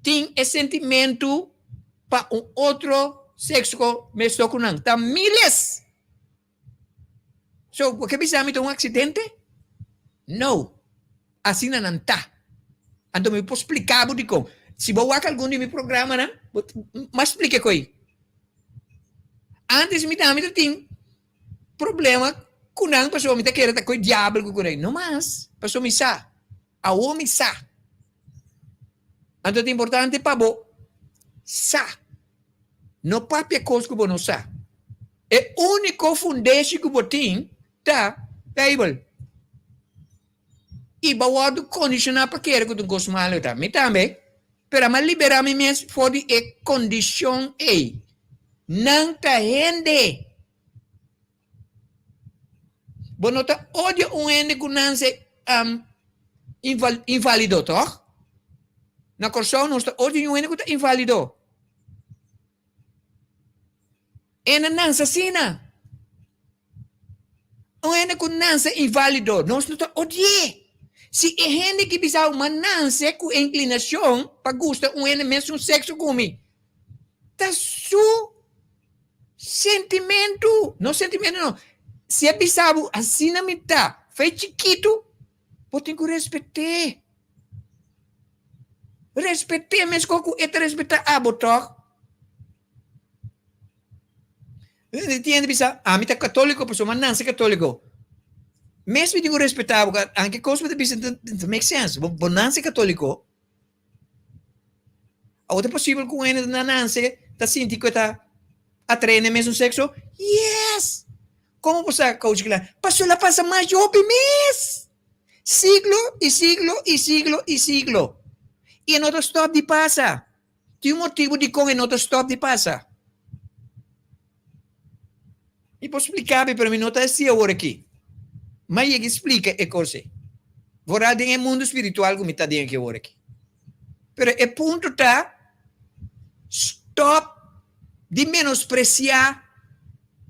tem esse sentimento para outro sexo mesmo com não. Tá miles. So, o que bisa mi um acidente? No. Assim não tá. Então, eu posso explicar de como. Se vou a algum de meu programa, né? Mas explique coi. Antes me tem problema com não, pessoa me tá querendo com o diabo com ele. Não mais. Pessoa me sa. A homem sa. Então, é importante para bo sa. No papi coisa que você não sa. É o único fundamento que você tem da Bible. E bawado condicionar para querer que tu gosto mal tá. Me também. Pero mas liberar me mesmo for de condição e não tá rende. Bonota odia ende que não se inválido, toch? Na corção não está odia ende que tá inválido. E não se assina. Ende que não se inválido, não está odia. Se é gente que precisa uma nanse com inclinação para gostar mesmo sexo comigo, tá su sentimento, não sentimento não. Se é pisado assim na metade, fez chiquito, você tem que respeitar. Respeitar mesmo que é respeitar a botox. Entende, bisa? A mim tá católico, pessoa, mas nanse católico. Mesmo digo respeitar, anche coisa de bisa make sense. Bonança católico. A outra possível com ele na nanse, tá sentindo que tá atraindo mesmo sexo? Yes! Como você, Coach Glenn? Passou lá passa mais jovem mês. Siglo e siglo e siglo e siglo. E não stop de passa. Tem um motivo de como não stop de passa. E posso explicar para mim, não está assim agora aqui. Mas ele explica a coisa. Vorá dentro do mundo espiritual como está dentro agora aqui. Pero o ponto está, stop de menospreciar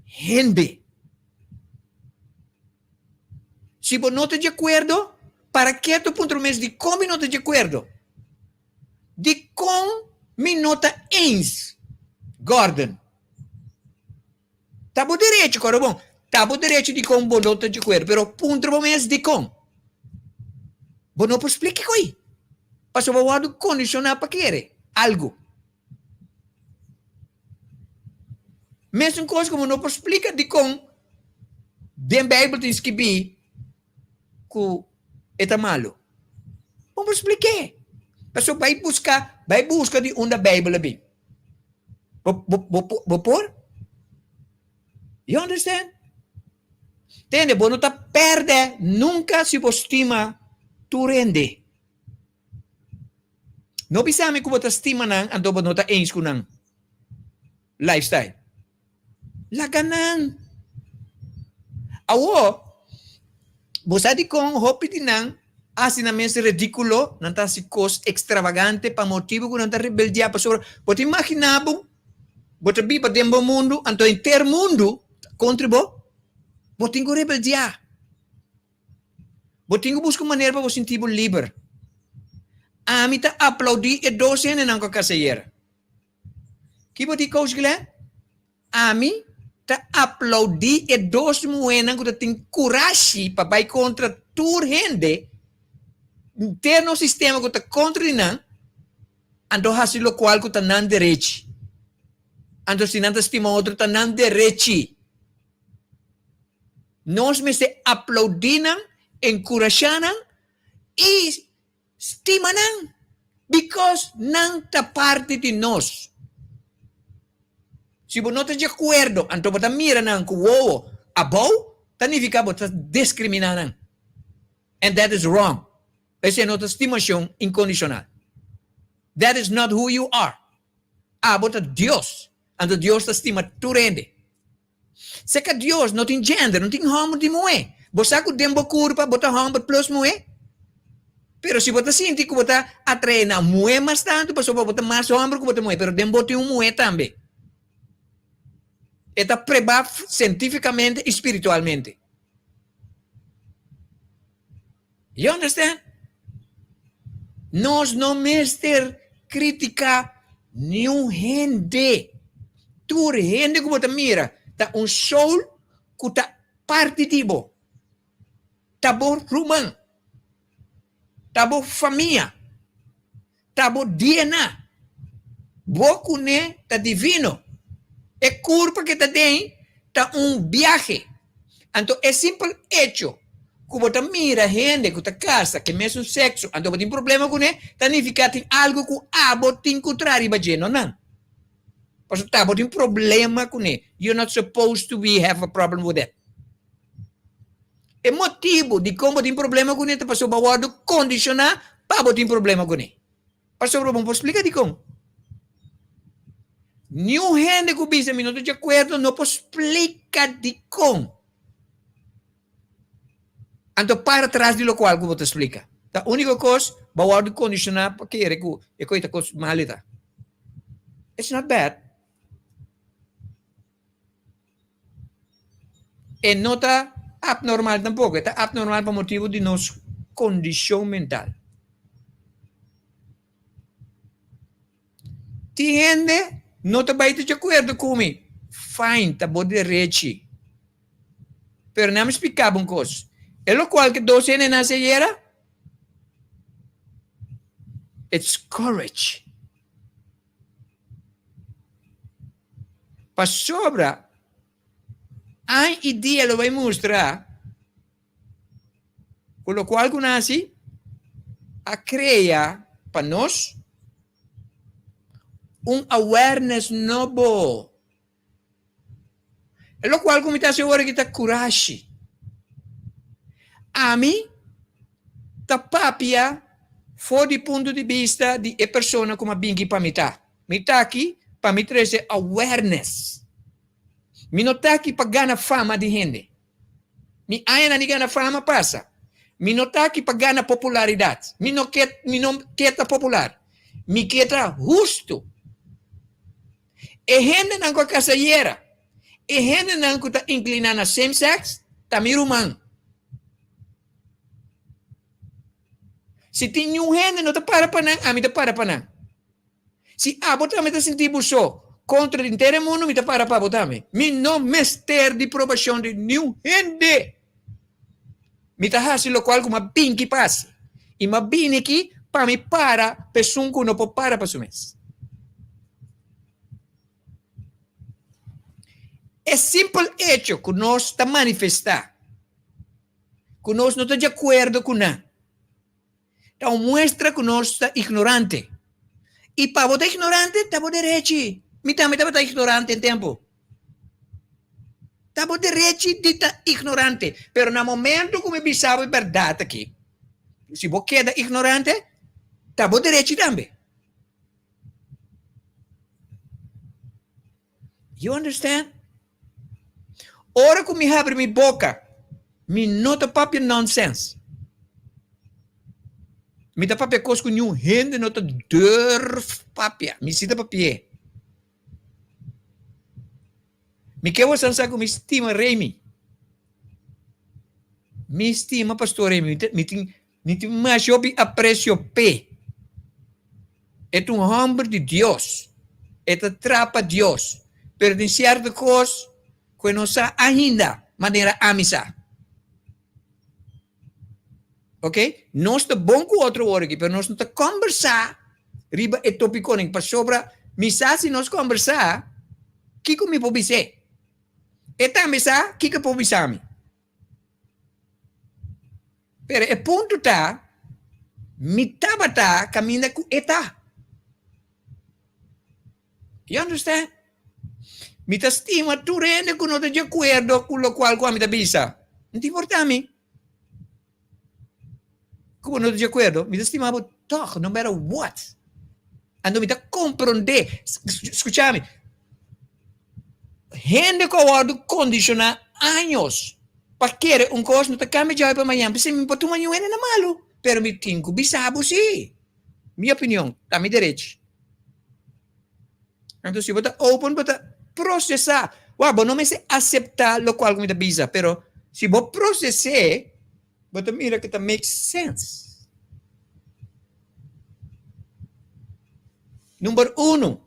gente. Se você não está de acordo, para que tu ponto mesmo de como não está de acordo? De como me nota ens, Gordon. Tá bom direito, coro bom. Tá bom direito de como não está de acordo, pero ponto mesmo de como. Bo não explique coi. Passo ba wado condicionar para querer algo. Mesmo coisa como não explica de com den Bible tem que be ku eta malo. Não explique. Passo vai buscar de onde a Bible bem. Por? You understand? Entende? Bo não tá perde nunca se você estima tu rende. Não bisa me como estima nang anto ba não tá eens com nang lifestyle. Laganan. Awo, você de com hopi de nang asinamente ridículo, não tá se cos extravagante para motivo que não tá rebeldia para sobre. Pode imaginar bota bi para dentro do mundo, anto inteiro mundo contribu. Botingo rebeldia. Botingo busca maneira para você sentir livre. Ami ta aplaudi e docene nang kakasayer. Que boti coach gile? Ami ta aplaudi e dos moenas que tem coragem para vai contra tur rende. Ter no sistema que tá contra não. Ando hasilo qual que tá nan direito. Ando sinanta estima outro tá nan direito. Nós me se aplaudinam, encorajanam e estimanam. Because não tá parte de nós. Se você não está de acordo, então você mira não que o abou, significa que você está discriminando. And that is wrong. Essa é nossa estimação incondicional. That is not who you are. Você é Deus. Então Deus te estima tu rende. Se que Deus não tem gênero, não tem homem de mulher. Você que tem uma curva, você homem plus mulher. Pero se você sente que você atrai na mulher mais tanto, você vai mais homem que você mulher. Pero tem você uma mulher também. Está provado cientificamente e espiritualmente. You understand? Nós não mestre criticar nenhum gente. Tu gente que você mira, tá sol que tá partitivo. Tá bom rumão. Tá bom família. Tá bom DNA. Boco né tá divino. É culpa que tá tem, tá viaje. Então é simples hecho. Que você mira gente que tá casa, que mesmo sexo, então você tem problema com ele, significa tem algo que você tem contrário para gente, não? Porque você tem problema com ele. You're not supposed to have a problem with that. É motivo de como tem problema com ele, para você pode condicionar para você tem problema com ele. Para você vamos explicar de como. Nenhum gente que bisa não está de acordo, não pode explicar de como. Então, para trás de lo qual que você explica. A única coisa, você condicionar para que é coisa malita. It's not bad. E não está abnormal tampoco. Está abnormal por motivo de nossa condição mental. Tem gente não está bem de acordo comigo. Fine, está bom direito. Pero não me explicava uma coisa. É o qual que 12 anos nasceram? It's courage. Para sobra, a ideia lo vai mostrar, com o qual que nasce, a criar para nós awareness novo. É o qual que me está seguro que está coragem. A mim, tá papia, fora de ponto de vista de a pessoa como a bingi para mim tá. Me tá aqui para me trazer awareness. Me não tá aqui para ganhar fama de gente. Me ainda não ganha fama passa. Me não tá aqui para ganhar popularidade. Me não quer popular. Me quer justo. E gente não com casayeira. E gente não que tá inclinada a same sex, tá me rumando. Se tem nenhum gente não está para não, a mim está para não. Se a botar me está sentindo só contra o inteiro mundo, me está para botar me. Me não mestre de provação de nenhum gente. Me está fazendo o qual como a pinky passa. E mabini aqui para me para, pesunco não pode para sumês. É simples hecho que nós está manifestar. Que nós não estamos de acordo com nada. Então mostra que nós está ignorante. E para você ignorante, está por direito. Me também está ignorante em tempo. Está por direito de estar ignorante. Pero no momento que me sabe a verdade aqui, se você queda ignorante, está por direito também. You understand? Ora que me abre minha boca, me nota papel nonsense. Me dá papel coisa com nenhum rende, nota durf papel. Me cita papel. Me quer você pensar que me estima Remy. Me estima pastor Remy. Me tem mais aprecio P. É homem de Deus. É trapa Deus. Pero de certa coisa, que não sa ainda maneira amizade. Ok? Nós estamos bom com outro hora aqui, mas nós não estamos conversar. Riba é tópico, para sobra, misa se nós conversar, o que me pode dizer? E também sa, o que pode dizer? Pero o ponto está, me tabata caminha com eta. You understand? Me estima tu rende que não está de acordo com o qual me está bisa. Não te importa a mim? Como não está de acordo? Me estima toch, no matter what. Ando me está compreender. Escúchame. Gente que eu condicionar anos para querer coisa não está cambiando para amanhã. Porque me botou uma nhuena na malo. Pero me tenho que bisabo sim. Minha opinião, está me direito. Então se você open para processar, não me se aceitar o qual me bisa, pero se você processar, você mira que make sense. Número 1.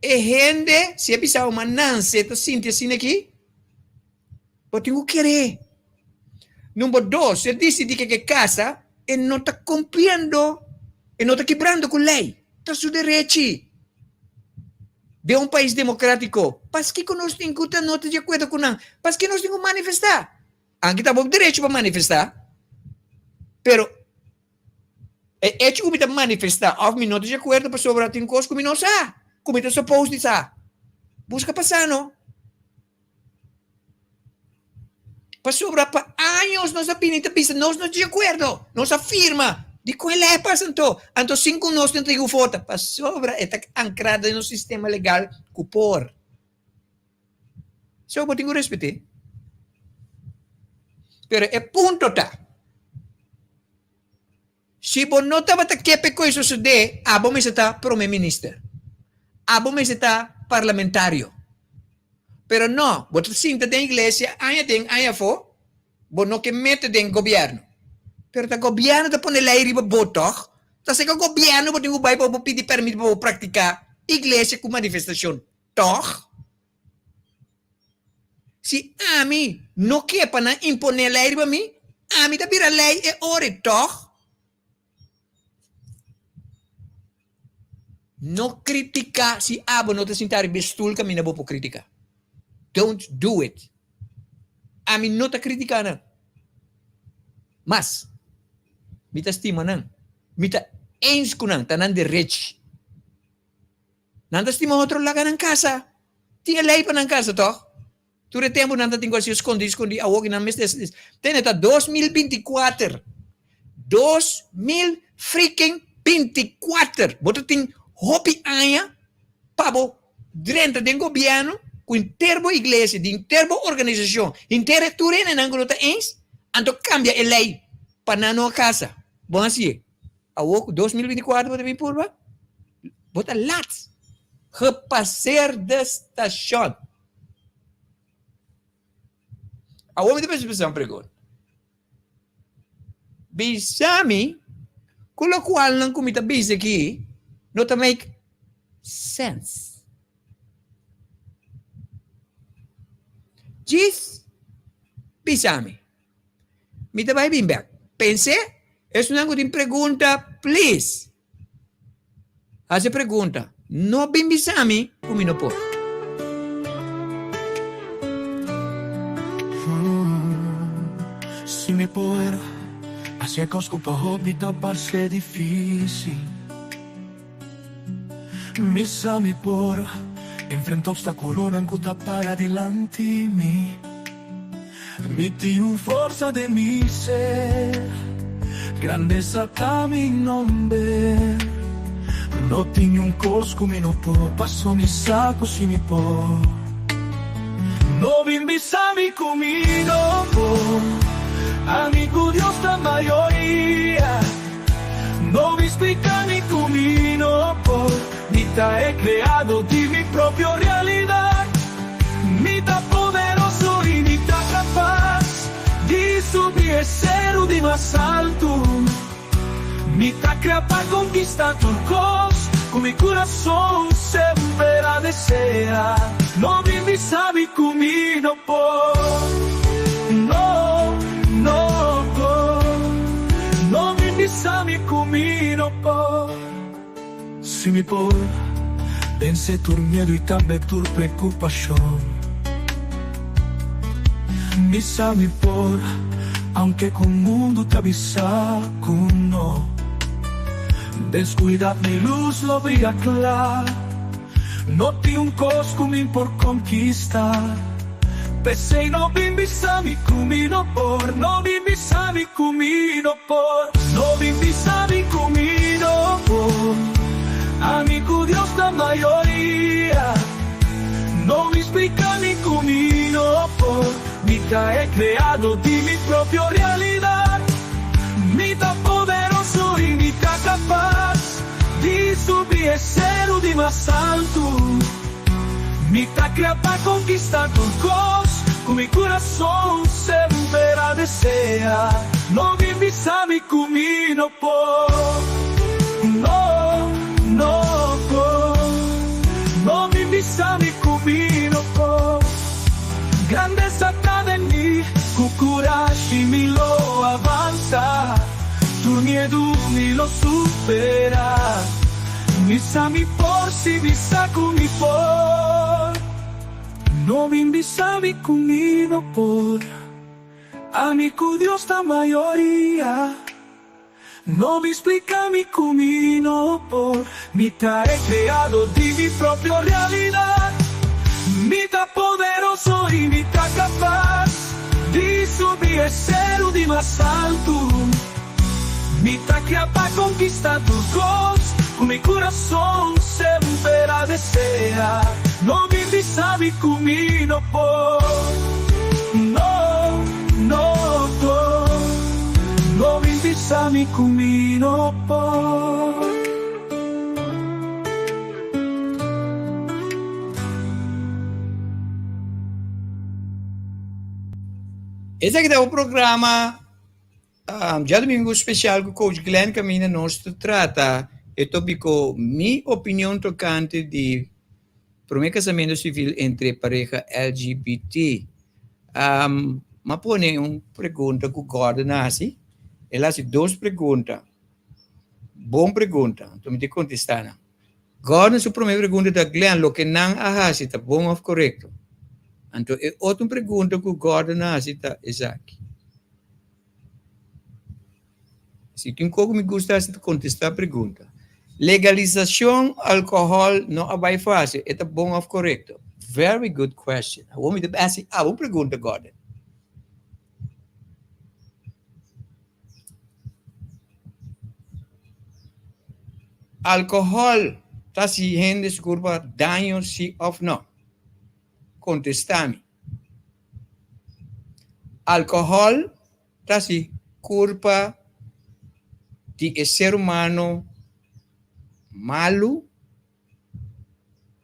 E gente, se é pisar uma nance, tu sente assim aqui, você tem que querer. Número 2, se decide que é casa, e não está cumprindo, e não está quebrando com lei. Está seu direito. De país democrático. Mas que nós temos que estar de acordo com nós. Mas que nós temos que manifestar. Aqui está bom direito para manifestar. Pero, é hecho que manifestar, ou me não de acordo para sobrar tem coisas que me não sabe. Como está suposto de saber. Busca passar, não? Para sobrar para anos, nós opiniões, nós não de acordo. Nós afirma. De com ele é passando. Então, 5 nós não temos foto. Para sobra, está ancrada no sistema legal cupor. So, eu tenho que respeitar. Pero é ponto tá. Se você não estava que coisa suceder, você está primeiro-ministro. Você está parlamentário. Pero não, você sinta da igreja, aí for, você não que mete dentro do governo. Pero o governo está pondo lei riba botox, tá se o governo pode vai para pedir permito para praticar igreja com manifestação. Toch? Se a mim não quer para impor lei riba mim, a mim tá vira lei é hora, toch? Não criticar se abo não te sentar bestul que não vou criticar. Don't do it. A mim não tá criticando. Mas me tá estima não. Me tá eens com não, tá não de rich. Não tá estima outro laga na casa. Tinha lei para na casa, toch? Tu retempo não tá tem coisa escondi a walk na mês desse. Tem até 2024. 2024. Você tem hobby aia pabo dentro do governo com interbo igreja, de interbo organização, inteira turena não grota ens, então cambia a lei para na casa. Bom assim, a 2024 você vem por lá, bota lat, repasser da estação. A homem depois de pensar pergunta. Bisami, com o qual não comita bis aqui, não tá make sense. Diz, bisami. me te vai bem back. Pense, es una pergunta, please. Hace pergunta, no bem bisami, como não pode. Se me pôr a ser coscupa hobbita parece difícil. Missa me por enfrento obstáculo não cuta para adelante mí. Mi tenho força de mi ser, grandeza está mi nombre. No tenho cosco mi no por, passo mi saco si mi por. No bimbisami comigo por, amigo Dios da maioria. No bispicami comigo por, Mita he creado de mi propia realidad. Mita poderoso y Mita capaz de subir el cero de más alto. Mita crea para conquistar turcos, con mi corazón siempre la desea. No vivi sabe comigo por, no por, no vivi sabe comigo por. Se me por, vence tu miedo y también tu preocupación. Me sabe por, aunque con mundo te avisa con no. Descuida mi luz lo brilla claro. No ti un cosco mi por conquistar. Pese no bimbi sabi kumino por. No bimbi sabi kumino por. No bimbi sabi kumino por. Amigo Dios da mayoría. No me explica ni kumino por. Mita he creado de mi propia realidad. Mita poderoso y Mita capaz de subir el cero de más alto. Mita crea para conquistar turcos, con mi corazón siempre la desea. No vivi sabe comigo por, no por. No vivi sabe comigo por. Grandeza está de mí, con coraje me lo avanza. Tu miedo me lo supera. Misa mi por, si visa con mi por. No me sabe comigo por. Amigo Dios da mayoría. No me explica mi camino por. Mita he creado de mi propia realidad. Mita poderoso y Mita capaz de subir el cero de más alto. Mita crea para conquistar turcos, con mi corazón siempre la desea. No vivi sabe comigo por, no por. No vivi sabe comigo por. Esse aqui é o programa já domingo especial com o coach Glenn Camina nos trata e tópico minha opinião tocante de primeiro casamento civil entre pareja LGBT. Mas põe uma pergunta que o Gordon nasce. Ele faz duas perguntas. Boa pergunta. Então me contestar. Gordon, sua primeira pergunta da Glenn, o que não faz está bom ou correto? Então, outra pergunta que o Gordon faz está exato. Se tem como me gusta de contestar a pergunta. Legalização álcool não vai fácil. É bom ou correto? Very good question. Vou me fazer uma pergunta, Gordon. Álcool está se desculpa daño sim ou não? Contestame. Álcool está se culpa de ser humano malo,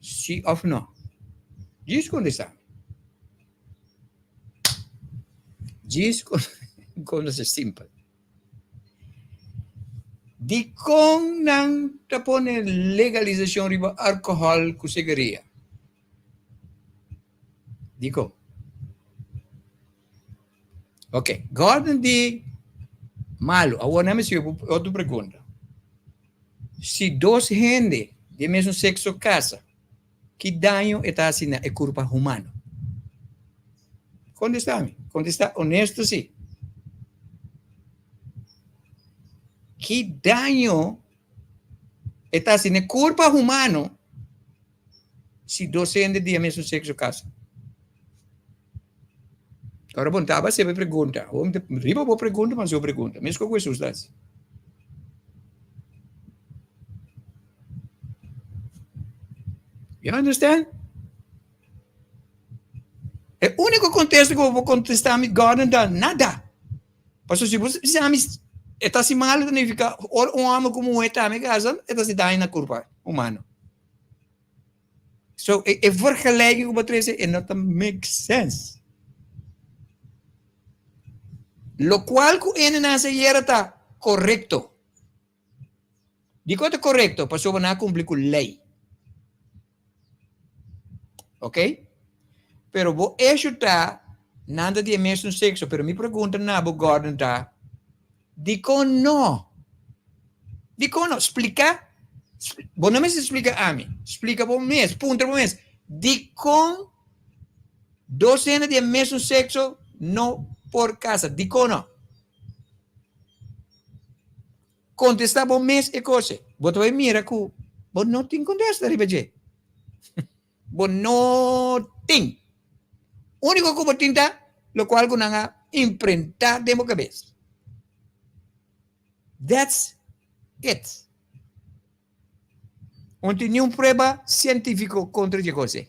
sim ou não? Diz contestame. Diz quando se simples. De como não te põe legalização de álcool com cigarrilha? Digo. Ok, Gordon de malo. Agora me sigo outra pergunta. Se dois gente de mesmo sexo casa, que daño está haciendo é culpa humana? Contesta-me. Contesta honesto, sim. Que daño está haciendo é culpa humana se dois gente de mesmo sexo casa? Agora, bom, estava sempre pergunta. Riba boa pergunta, mas eu pergunta. Mesmo com Jesus, tá? You understand? O único contexto que eu vou contestar me Gordon dá nada. Pastor, se você está assim mal, significa homem como está me casa, está se dando na culpa humana. So, vergelijking op het en dat makes sense. Lo cual que en nasa está correcto. Digo está correcto, pasó a cumplir con ley. ¿Ok? Pero vos eso está nada de mesmo sexo, pero mi pregunta na bo Gordon está, digo no. Digo no, explica. Vos no me explica a mí. Explica por mes, punto por mes. Digo dos cenas de mesmo sexo, no por casa. Digo no. Contestar por mes e cosa. Vos te mira que vos no te contesta, ribeje. Vos no te. Único que vos tinta, lo cual con una imprenta de mi cabeza. That's it. No tiene una prueba científica contra esa cosa.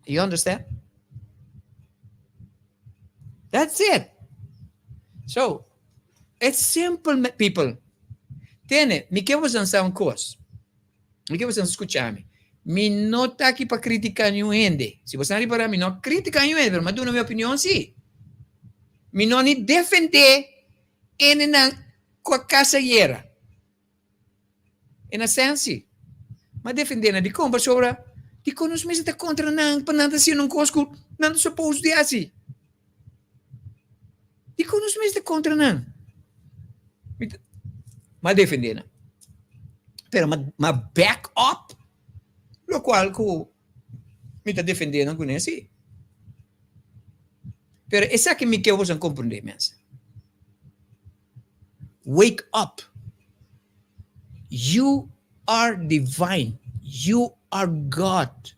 You understand? That's it. So, it's simple, people. Tiene, me que você lançar coisa. Me que você escuchar-me. Me não está aqui para criticar nenhum ende. Se você não reparar, me não critica nenhum ende, mas na minha opinião, sim. Me não nem defender ele com a caçaieira. Na senso. Mas defender de compra sobre de que nos meses está contra não, para nada assim, não cosco, não supposto de assim. De que nos meses está contra não. Mas defender, não. Pero mas back up, lo qual que me está defendendo com isso. Pero essa que me quer você compreender, mensa. Wake up. You are divine. You are God.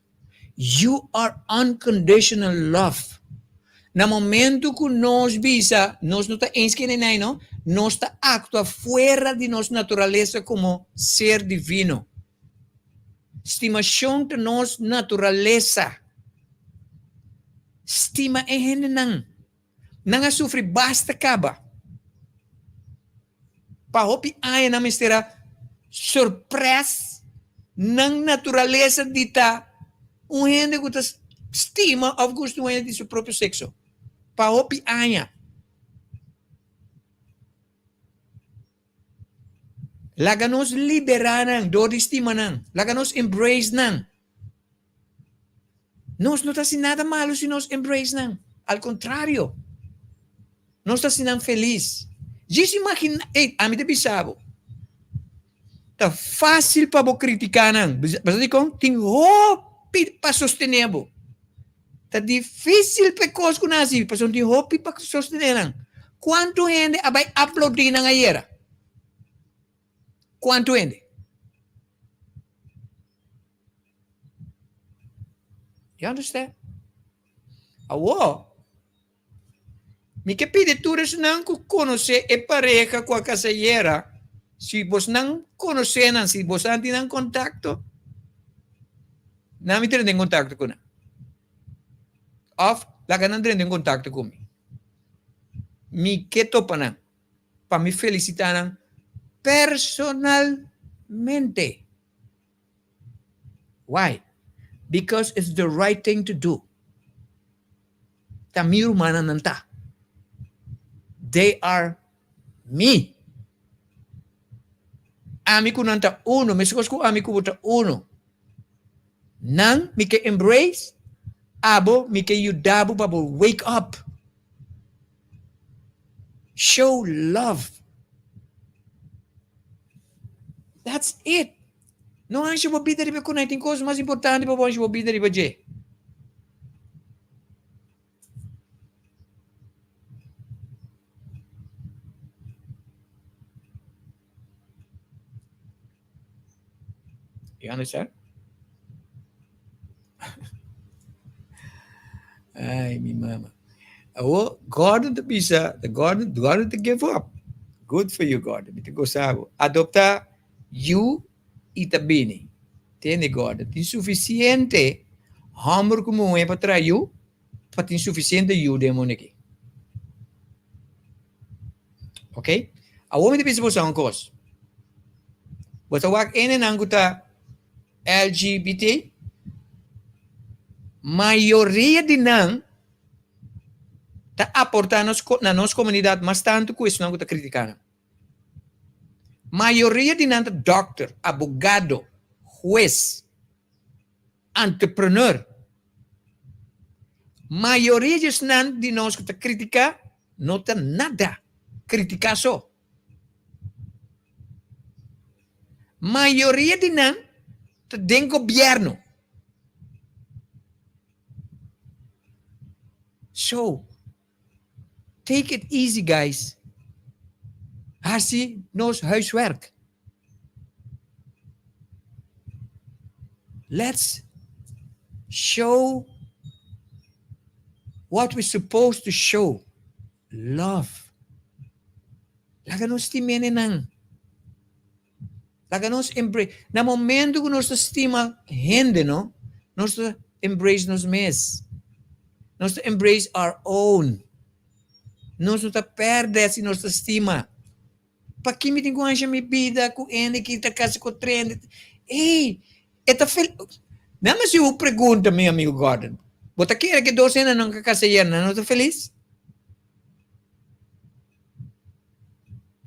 You are unconditional love. Na momento que nós visa, nós não está inscritos, não, nós está actua fora de nossa natureza como ser divino. Estimação de nossa natureza. Estima em gente não. Não sofre basta acaba. Para hopi ai na mistera surpresa na natureza dita gente que estima of gusto de seu próprio sexo. Para hopi ai. Laga nos liberar nang, do estima nang. Laga nos embrace nang. Nós não está assim nada malo se nós embrace nang. Al contrário. Nós está assim feliz. Diz imagina, a mim te bisabo. Tá fácil para você criticar nang. Mas digo, tem hope para sostener. Tá difícil para coisas que nasce, mas tem hope para sostener nang. Quanto gente vai aplaudir nang ayer? Quanto gente? You understand? Awo. Me que pide turas não conhecer e pareja com a casalheira. Se você não conhecer, se você não tem contato, não me tem contato com ela. Of, lá que não tem contato comigo. Me que topa não. Para me felicitar não. Personalmente. Why? Because it's the right thing to do. Tami humana nanta. They are me. Ami ko nanta uno. Mesikos ko ami ko buta uno. Nang mi ke embrace. abo mi que ayudabo para wake up. Show love. That's it. Não acho que bebida riba kunai tem coisa mais importante para você bebida riba je. You understand? Ay, mi mama. Oh, Gordon to bisa, the Gordon to give up. Good for you, Gordon. Ito ko sabo. Adopta you itabini. Tiene Gordon. Insuficiente. Hamur como é para trás you, para insuficiente you demoniki. Okay? A homem de bisa po sa angkos. Basta wak ene nanguta LGBT, maioria de não está aportando na nossa comunidade, mas tanto que isso não está criticando. Maioria de não doctor, abogado, juez, entrepreneur. Maioria de nós que está criticando, não está nada criticar só. Maioria de não está dentro do governo. So, take it easy, guys. Hasi nos huiswerk. Let's show what we're supposed to show. Love. Laga nos timene nang. Laga nos embrace. Na momento que nós estima gente, no? Nós embrace nos mes. Nós embrace our own. Nós não perde se nossa estima. Para que me tem com a minha vida, com ele que está casa com o trem. Ei, está feliz. Não, mas eu pergunto, meu amigo Gordon. Você quer que 12 anos não casa não está feliz?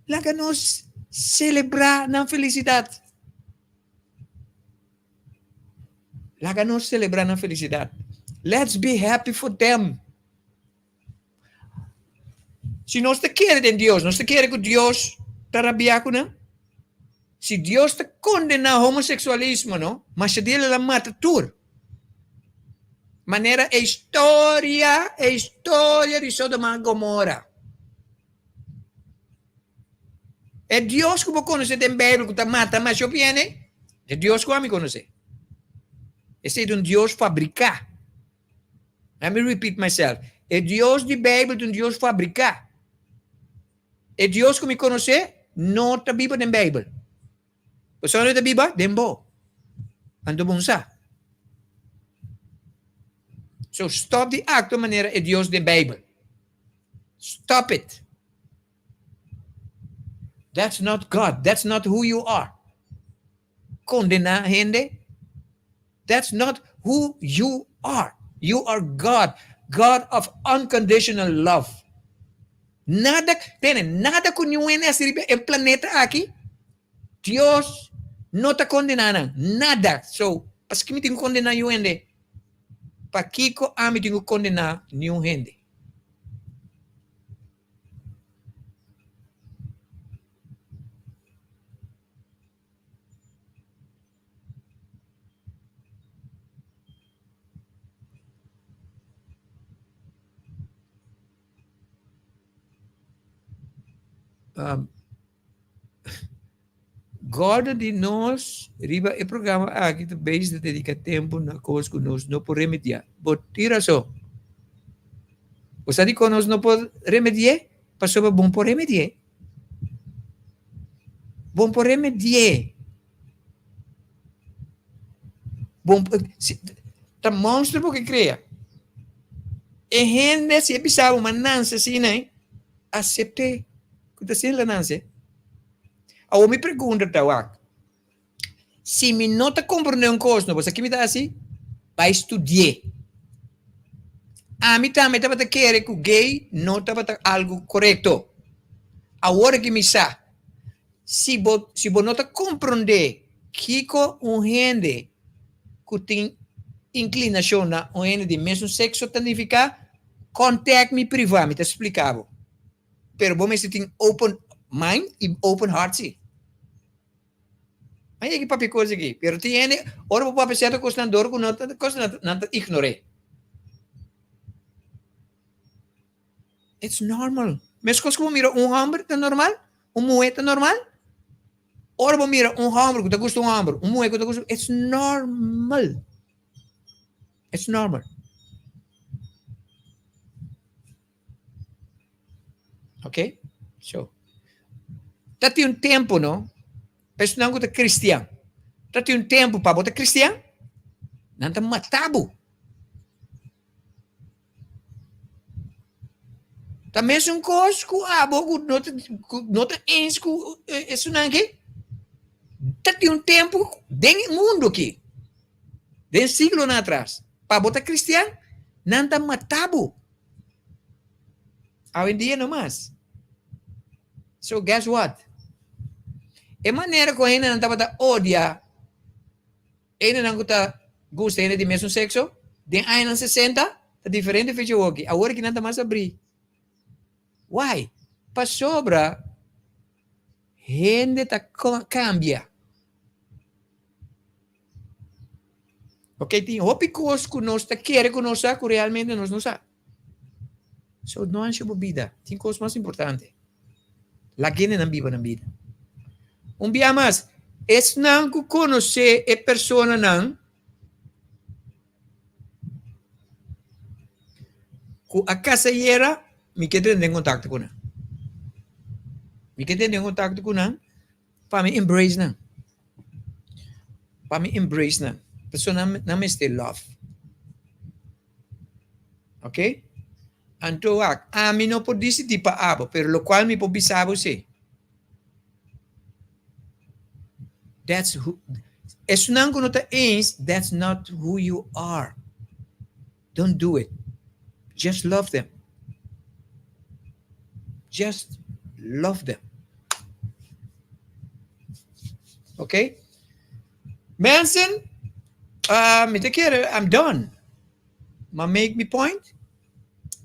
Laga nós celebrar na felicidade. Laga nós celebrar na felicidade. Let's be happy for them. Se nós te queremos em Deus, nós te queremos que Deus te rabia com não? Se Deus te condena o homossexualismo, não? Mas se ele mata tudo. Maneira história de Sodoma e Gomorra. É Deus que você conhece em Bíblia que te mata, mas eu viene. É Deus que me conhece. Esse é um Deus fabricar. Let me repeat myself. É Deus de Bíblia, um Deus fabricar. É Deus que me conhece, não está Bíblia na Bíblia. Você não está Bíblia? Dembo. Ando bunsa. So stop the act de maneira é Deus da Bíblia. Stop it. That's not God. That's not who you are. Condena gente. That's not who you are. You are God. God of unconditional love. Nada com ninguém é planeta aqui. Deus não está condenando nada. So, para que me tenho que condenar ninguém? Para que eu me tenho que condenar ninguém? Guarda de nós, riba e programa aqui, talvez de dedicar tempo na coisa que nós não podemos remediar. Mas tira só. Você diz que nós não podemos remediar? Passou bom por remediar. Bom por remediar. Bom, tá monstro porque cria. E gente se pensava uma nança assim, né? Aceite. Que está sendo a nança. Eu me pergunto, Tawak, se me não está compreendendo coisa, você que me dá assim, vai estudar. A mim também estava querendo que o gay não estava algo correto. Agora que me sabe, se você não está compreendendo que um gente que tem inclinação na o de mesmo sexo significa contact me privado, me te explicava. Pero bom, você tem open mind e open heart, sim. Aí é que papi coisa aqui. Pero tiene, ora o papi certo costandor com nota, costa não ignore. It's normal. Mas como mira homem tá normal, mulher tá normal. Ora mira homem que tá gosta homem, mulher que tá gosta, it's normal. It's normal. Ok? So, dati tempo, não? Pessoal que é cristiano. Dati tempo para botar cristiano, não tá matado. Tá mesmo coisa que a boca nota ens que isso não é. Dati tempo dentro mundo aqui, dentro siglo atrás, para botar cristiano, não tá matado. Hoje em dia não mais. So guess what? É maneira que ainda não estava odia, ainda não está gostando de mesmo sexo, de anos 60, está diferente feito hoje. Agora que não está mais abrir. Why? Para sobra, gente está cambia. Ok, tem coisas que nós queremos que nós que realmente nós não sabemos. So não é uma vida. Tem coisas mais importantes. La gente não vive na vida. Dia mais, es não que conhecer a pessoa não, que a caseira, me quer ter em contato com ela. Me quer ter em contato com ela, para me embrace não. Para me embrace não. A pessoa não me está love. Ok? Então, a mim não pode decidir para abo, pero lo qual me pode pensar você. That's who. As não que não está eens, that's not who you are. Don't do it. Just love them. Just love them. Okay? Manson, I'm done. Ma make me point.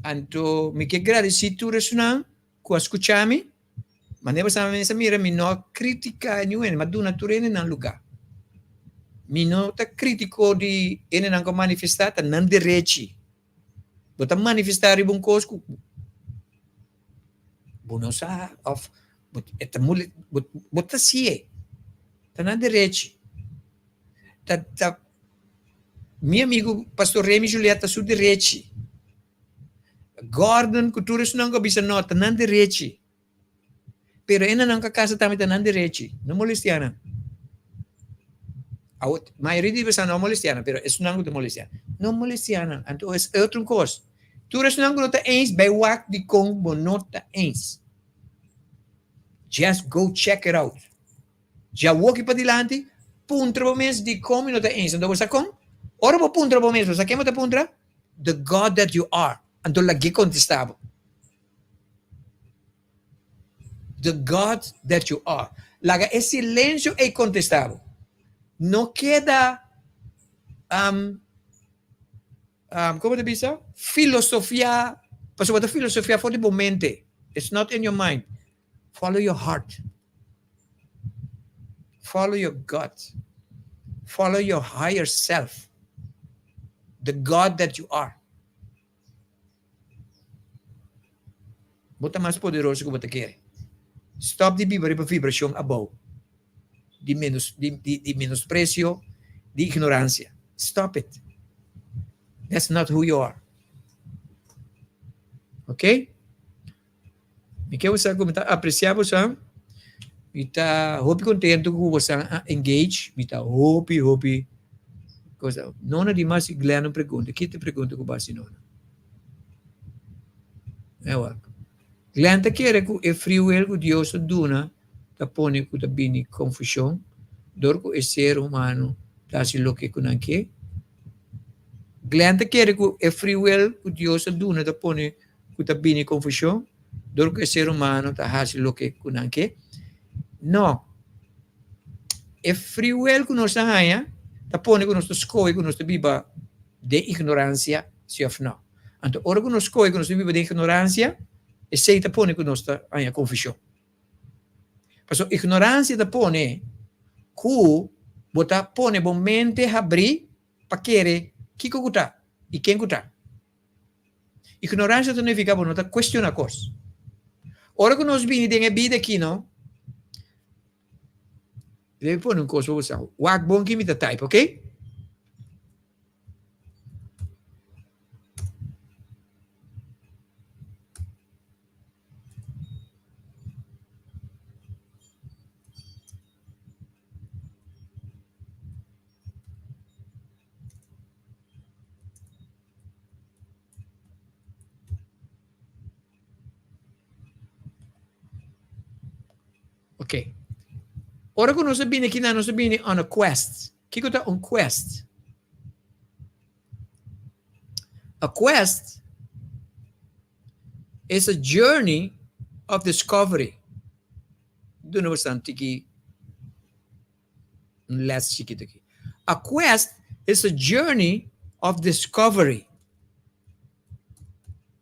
Anto mi che agradeci tu resonam, ku escuchami. Ma ne basta me mira mi no critica niente, ma duna turene nan lugar. Mi no ta critico di ene nan ko manifestata nan direchi. Bota manifestare bun cosco. Buno sa of et mule bota sie. Ta nan direchi. Ta mi amigo pastor Remy Julieta su direchi. Gordon culturas não que bisa nota não direito, pero ena não que casa também não direito, não molestiana. A maioria de pessoas não molestiana, pero isso não é molestiana, não molestiana. Então é outra coisa. Culturas não que não eens bij wak die com bonota eens. Just go check it out. Já walk para dilante, puntra o mês de como não eens. Então você com, ora vou puntra o mês, você quer me puntra? The God that you are. Então, lagi contestava. The God that you are. Laga é silêncio e contestava. Não queda, como te diz? Filosofia. Mas a filosofia for the momento. It's not in your mind. Follow your heart. Follow your gut. Follow your higher self. The God that you are. Bota mais poderoso que você quer. Stop de vibrar para vibração above. De menosprecio, de ignorância. Stop it. That's not who you are. Ok? Me quer você comentar, apreciar você. Me tá hope contento com você engage. Me tá hope. Coisa. Não é demais que Glenn pergunta. Que te pergunta com base não? É o Glenn te quer que o free will que Deus dona, te põe que te bini confusão, dor que o ser humano tá se louco com aqui. Glenn te quer que o free will que Deus dona, te põe que te bini confusão, dor que o ser humano tá se louco com aqui. Não. O free will que nós temos, te põe que nós escolhe que nós biba de ignorância, sim ou não. Então, ora que nós coi, que nós vivemos de ignorância, e sei que põe que nós está em confusão. Mas a ignorância da põe que bota põe bom mente abrir para querer que está e quem está. Ignorância não significa bom, não está questiona coisas. Ora que nós vimos de vida aqui, não? Deve pôr uma coisa para você. O bom que me dá type, ok? Ok. Ora que nós vimos aqui, nós vimos on a quest. O que é um quest? A quest is a journey of discovery. Do não bastante aqui. Less chiquito aqui. A quest is a journey of discovery.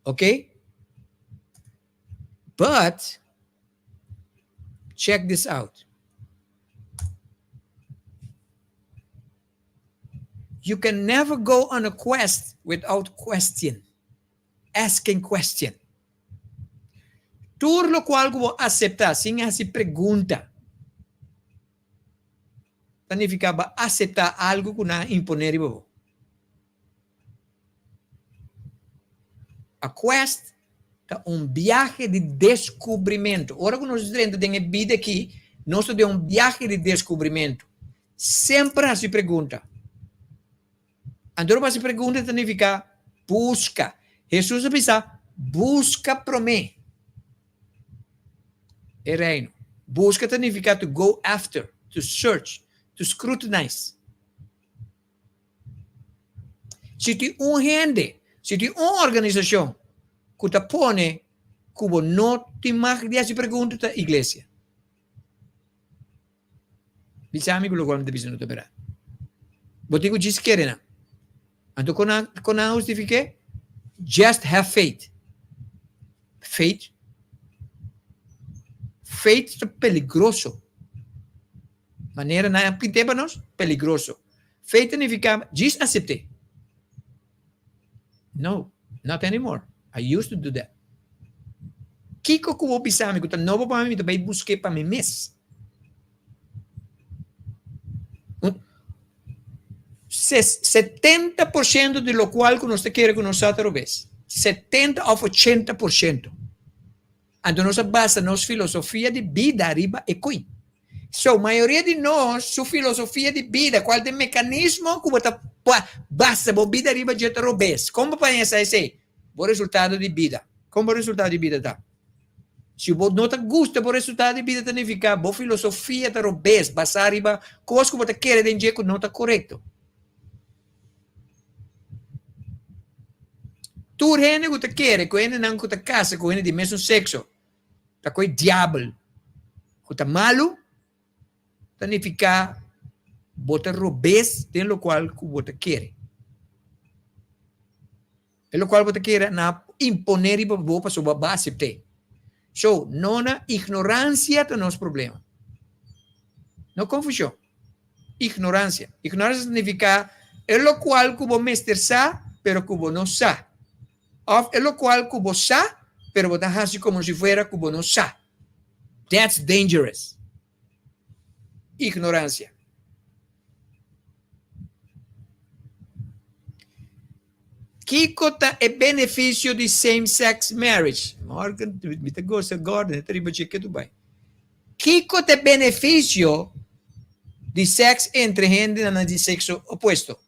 Okay? But check this out. You can never go on a quest without question. Asking question. Tudo lo qual vou aceitar sem essa pergunta. Significa aceitar algo que não imponer. A quest é viaje de descobrimento. Ora que nós estamos dentro da vida aqui, nós temos viaje de descobrimento. Sempre se pergunta. Então, se pergunta significa busca. Jesus pensa, busca para mim. É reino. Busca significa to go after, to search, to scrutinize. Se tem gente, se tem uma organização que te põe como não te mais de pergunta da igreja. Diciamo quello che bisogna operare. Botigo diz que não. Então, quando a justifique, just have faith. Faith é peligroso. Maneira na pintebanos, peligroso. Faith significa, just accept. No, not anymore. I used to do that. Kiko kubo pisami ko novo para mim, também busquei para mim mesmo. 70% de lo qual que nós queremos que nós através. 70% ou 80%. Então, nós basta nossa filosofia de vida arriba e coi. So, a maioria de nós, sua filosofia de vida, qual é o mecanismo que você basta a vida arriba de através. Como para pensar esse? O resultado de vida. Como o resultado de vida está? Se você não gosta do resultado de vida, significa a filosofia de através, basta arriba, coisas que você quer de jeito não está correto. Tu gente que te quer, que ele não te casa, que ele de mesmo sexo, tá com o diabo, que tá malo, significa você roubes de lo qual que você quer. De lo qual você quer na imponer e para sua base te. So, não na ignorância é nosso problema. Não confusão. Ignorância. Ignorância significa é lo qual que você mestre sabe, pero que você não sabe. É lo qual que você sabe, pero você hace como se fuera que você não sabe. That's dangerous. Ignorância. Que é benefício de same-sex marriage? Morgan, me gosta agora, tribo chique do bem. Que é benefício de sexo entre gente de sexo oposto?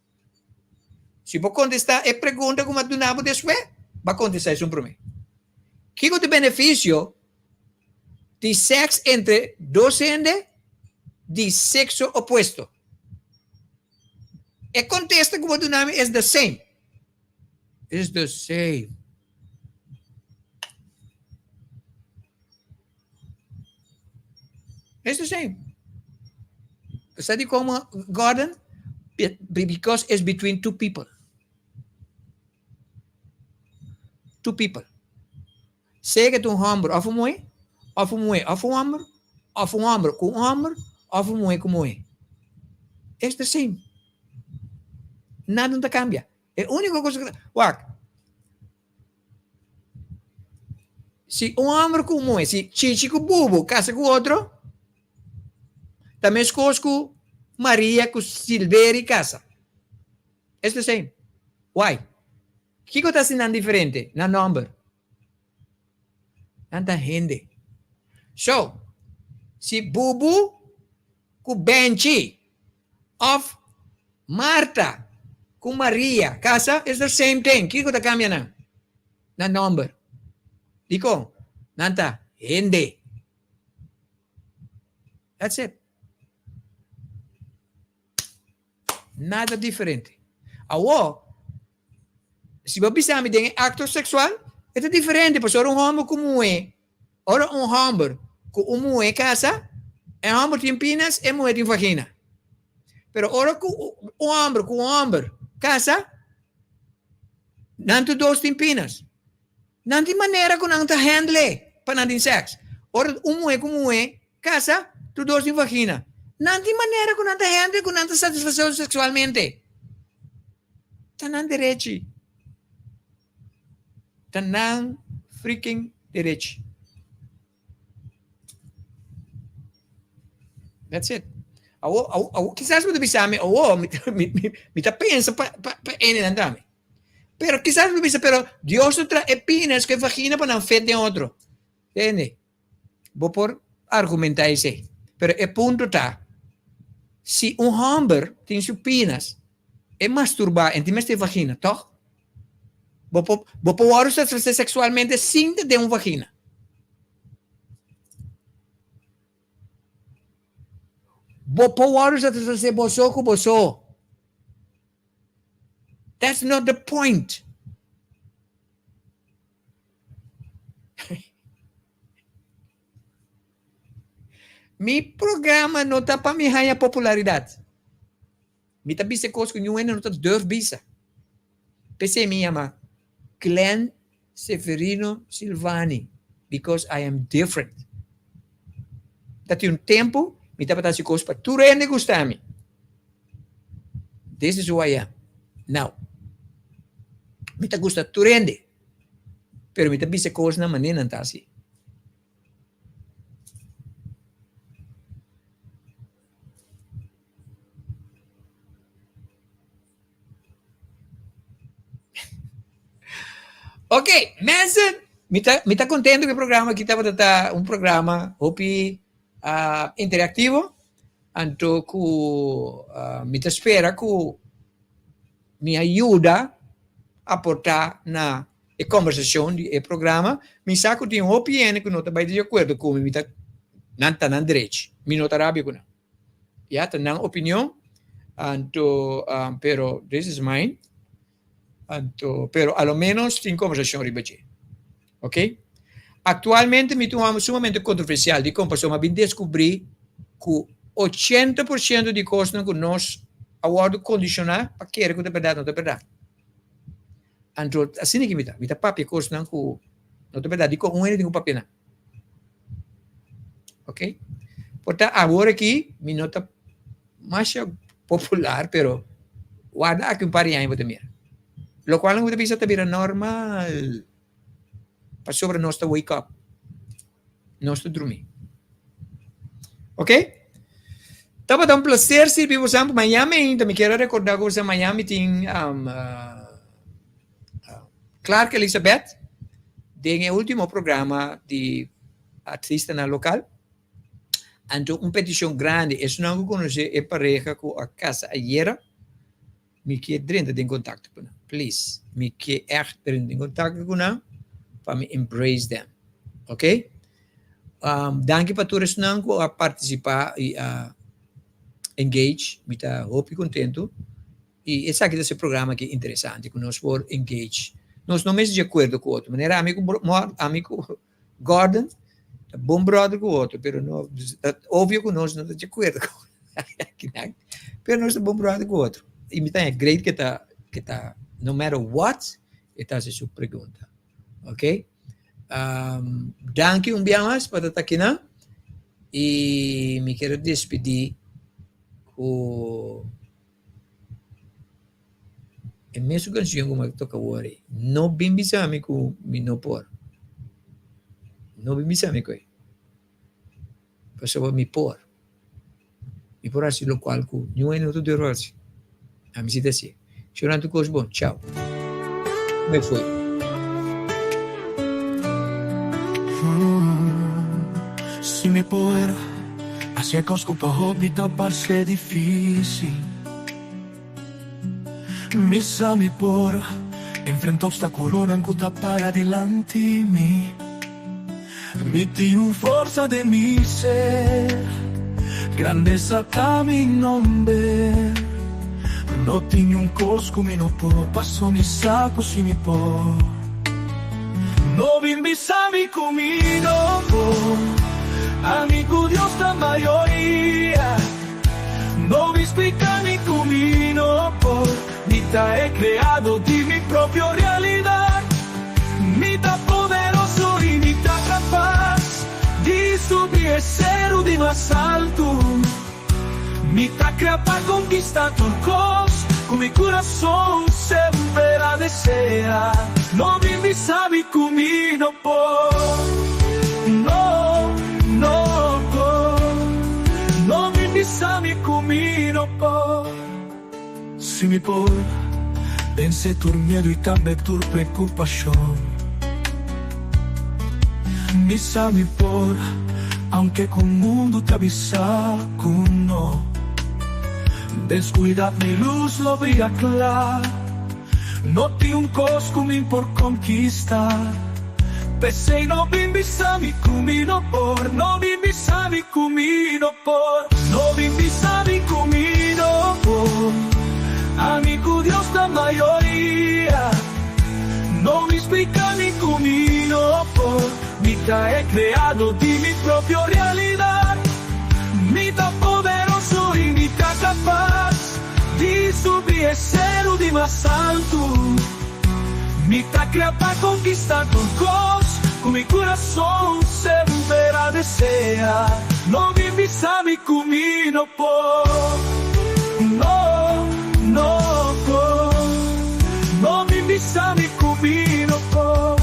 Se você contestar a pergunta como do nabo depois, vai contestar isso para mim. Que é o benefício de sexo entre dois gente de sexo oposto? E contesta como do nome é the same. It's the same. It's the same. Sabe como Gordon? Because it's between two people. two people. Seja que um homem of mulher, of mulher of homem com homem, of mulher com mulher. É the same. Nada não cambia. É a única coisa que... Se um homem com mulher, se Chichi com Bubu casa com outro, também escolhe com Maria com Silveira casa. É the same. Why? O que está sendo diferente na número? Tanta gente. So, se Bubu com Benchi of Marta com Maria casa, is the same thing. O que está cambiando na número? Dico, nanta, gente. That's it. Nada diferente. Agora, se você pensar em acto sexual, é diferente, porque ora um homem com mulher, ora um homem com uma mulher casa, é um homem tem penas e mulher tem vagina. Pero ora com um homem casa, não dois tem penas. Não tem maneira que não te handle para não ter sexo. Ora um mulher com mulher casa, tu dois tem vagina. Não tem maneira que não te handle, que não te satisfação sexualmente. Tá não direito. Tanang freaking direito. That's it. Quizás você pensa, me tá pensa para ele andar. Pero quizás você pensa, pero Deus não traz epinas que vagina para não fede de outro. Entende? Vou por argumentar isso. Pero o ponto tá, se um homem tem suas penas, é masturbar em termos de vagina, toch? Vou poder satisfazer sexualmente sem ter uma vagina. Vou poder satisfazer você com você. That's not the point. Meu programa não está para me ganhar popularidade. Me está bisa coisa que não está durf bisa. Pensei me chama Glenn Severino Silvani, because I am different. Dati tempo, me está para coisa para tu rende gostar-me. This is who I am. Now, me está gusta tu rende, pero me está bisa coisa na maneira não está assim. Ok, mas me tá contente que o programa aqui estava um programa interativo, então me tá espera que me ajuda a aportar na conversação do programa. Me saco de opinião que não está de acordo com me tá não tá na direita, me não tá rápido com não. Já tá na opinião, então pero this is mine. Pero a lo menos tem conversação ribeche. Ok? Atualmente me tornamos sumamente controversial de como pessoa bem descobrir que 80% de coisas que nós aguardo condicionar para que é verdade, não é verdade. Então, assim que me dá papi coisas não é verdade, com um ele tem papi não. Ok? Portanto, agora aqui me nota mais popular, pero guarda aqui parinha para mim. Lo cual não bisa tabira normal. Para sobre nós wake up. Nós dormir. Ok? Tá para dar prazer se vivos em Miami ainda. Me quero recordar que Miami tem Clark Elizabeth. Tem o último programa de artista na local. Então, uma petição grande. Isso não conhece a pareja com a casa ayer. Me quer dentro em contato com ela. Please, me quer echt dentro em contato com ela para me embrace them. Ok? Danke para todos não a participar e engage. Me está muito contento. E esse aqui desse programa aqui é interessante, que nós vamos engage. Nós não estamos de acordo com o outro. Maneira, amigo Gordon, é bom brother com o outro, mas óbvio que nós não estamos de acordo com o outro. Mas nós estamos bom brother com o outro. E me está great que tá no matter what, está a sua pergunta. Ok? Danke un día más por estar aquí, ¿no? Y me quiero despedir con en mesma canção como que toca agora. Não bem bisame com me não por. Não bem bisame com ele. Passou me por. E por assim lo qual com não é tudo errado. A mim se desce. Chorando com os bons. Tchau. Me foi. Se me por, assim é que os culpa hobby tapar ser difícil. Mi sa mi por, enfrento obstáculos en cuta para adelante mi. Mi tengo fuerza de mi ser, grandeza está mi nombre. No tengo un cosco mi no puedo, paso mi saco si mi por. No bimbi sa mi comido por, amigo Dios la mayoría. No vi explica mi camino por. Mita he creado di mi propia realidad. Mita poderoso y mita capaz di subir el cero de más alto. Mita crea para conquistar turcos. Con mi corazón siempre la desea. No viví sabe camino por. No, no por. No viví sabe camino por. Si mi por, vence tu miedo y también tu preocupación. Mi sa mi por, aunque con mundo te avisa con no. Descuida mi luz lo brilla claro. No tiene un cosco mi por conquistar. Pese y no bimbi sa mi camino por. No bimbi sa mi camino por. No bimbi sa mi camino por. Amigo Dios la mayoría. No me explica mi camino por. Mita he creado di mi propia realidad. Mita poderoso y mita capaz di subir el cero de más alto. Mita crea para conquistar turcos. Con mi corazón siempre la desea. No viví sa mi camino por. No, no por. No viví sa mi camino por.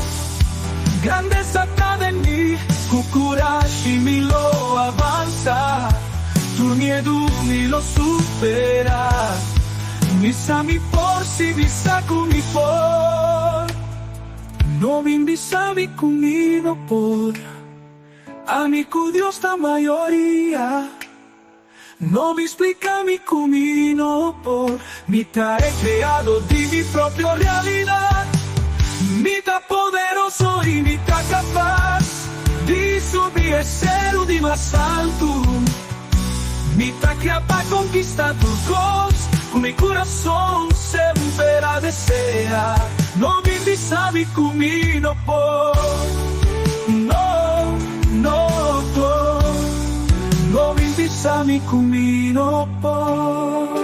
Grandeza está de mí, con coraje mi lo avanza. Tu miedo mi lo supera. Mi sa mi por, si mi saco mi por. No viví sa mi camino por. Amigo Dios la mayoría. No me explica mi camino por. Mita he creado di mi propia realidad. Mita poderoso y mita capaz di subir el cero de más alto. Mita crea para conquistar turcos. Con mi corazón siempre la desea. No viví sa mi camino por. No, no por. No viví sa mi camino por.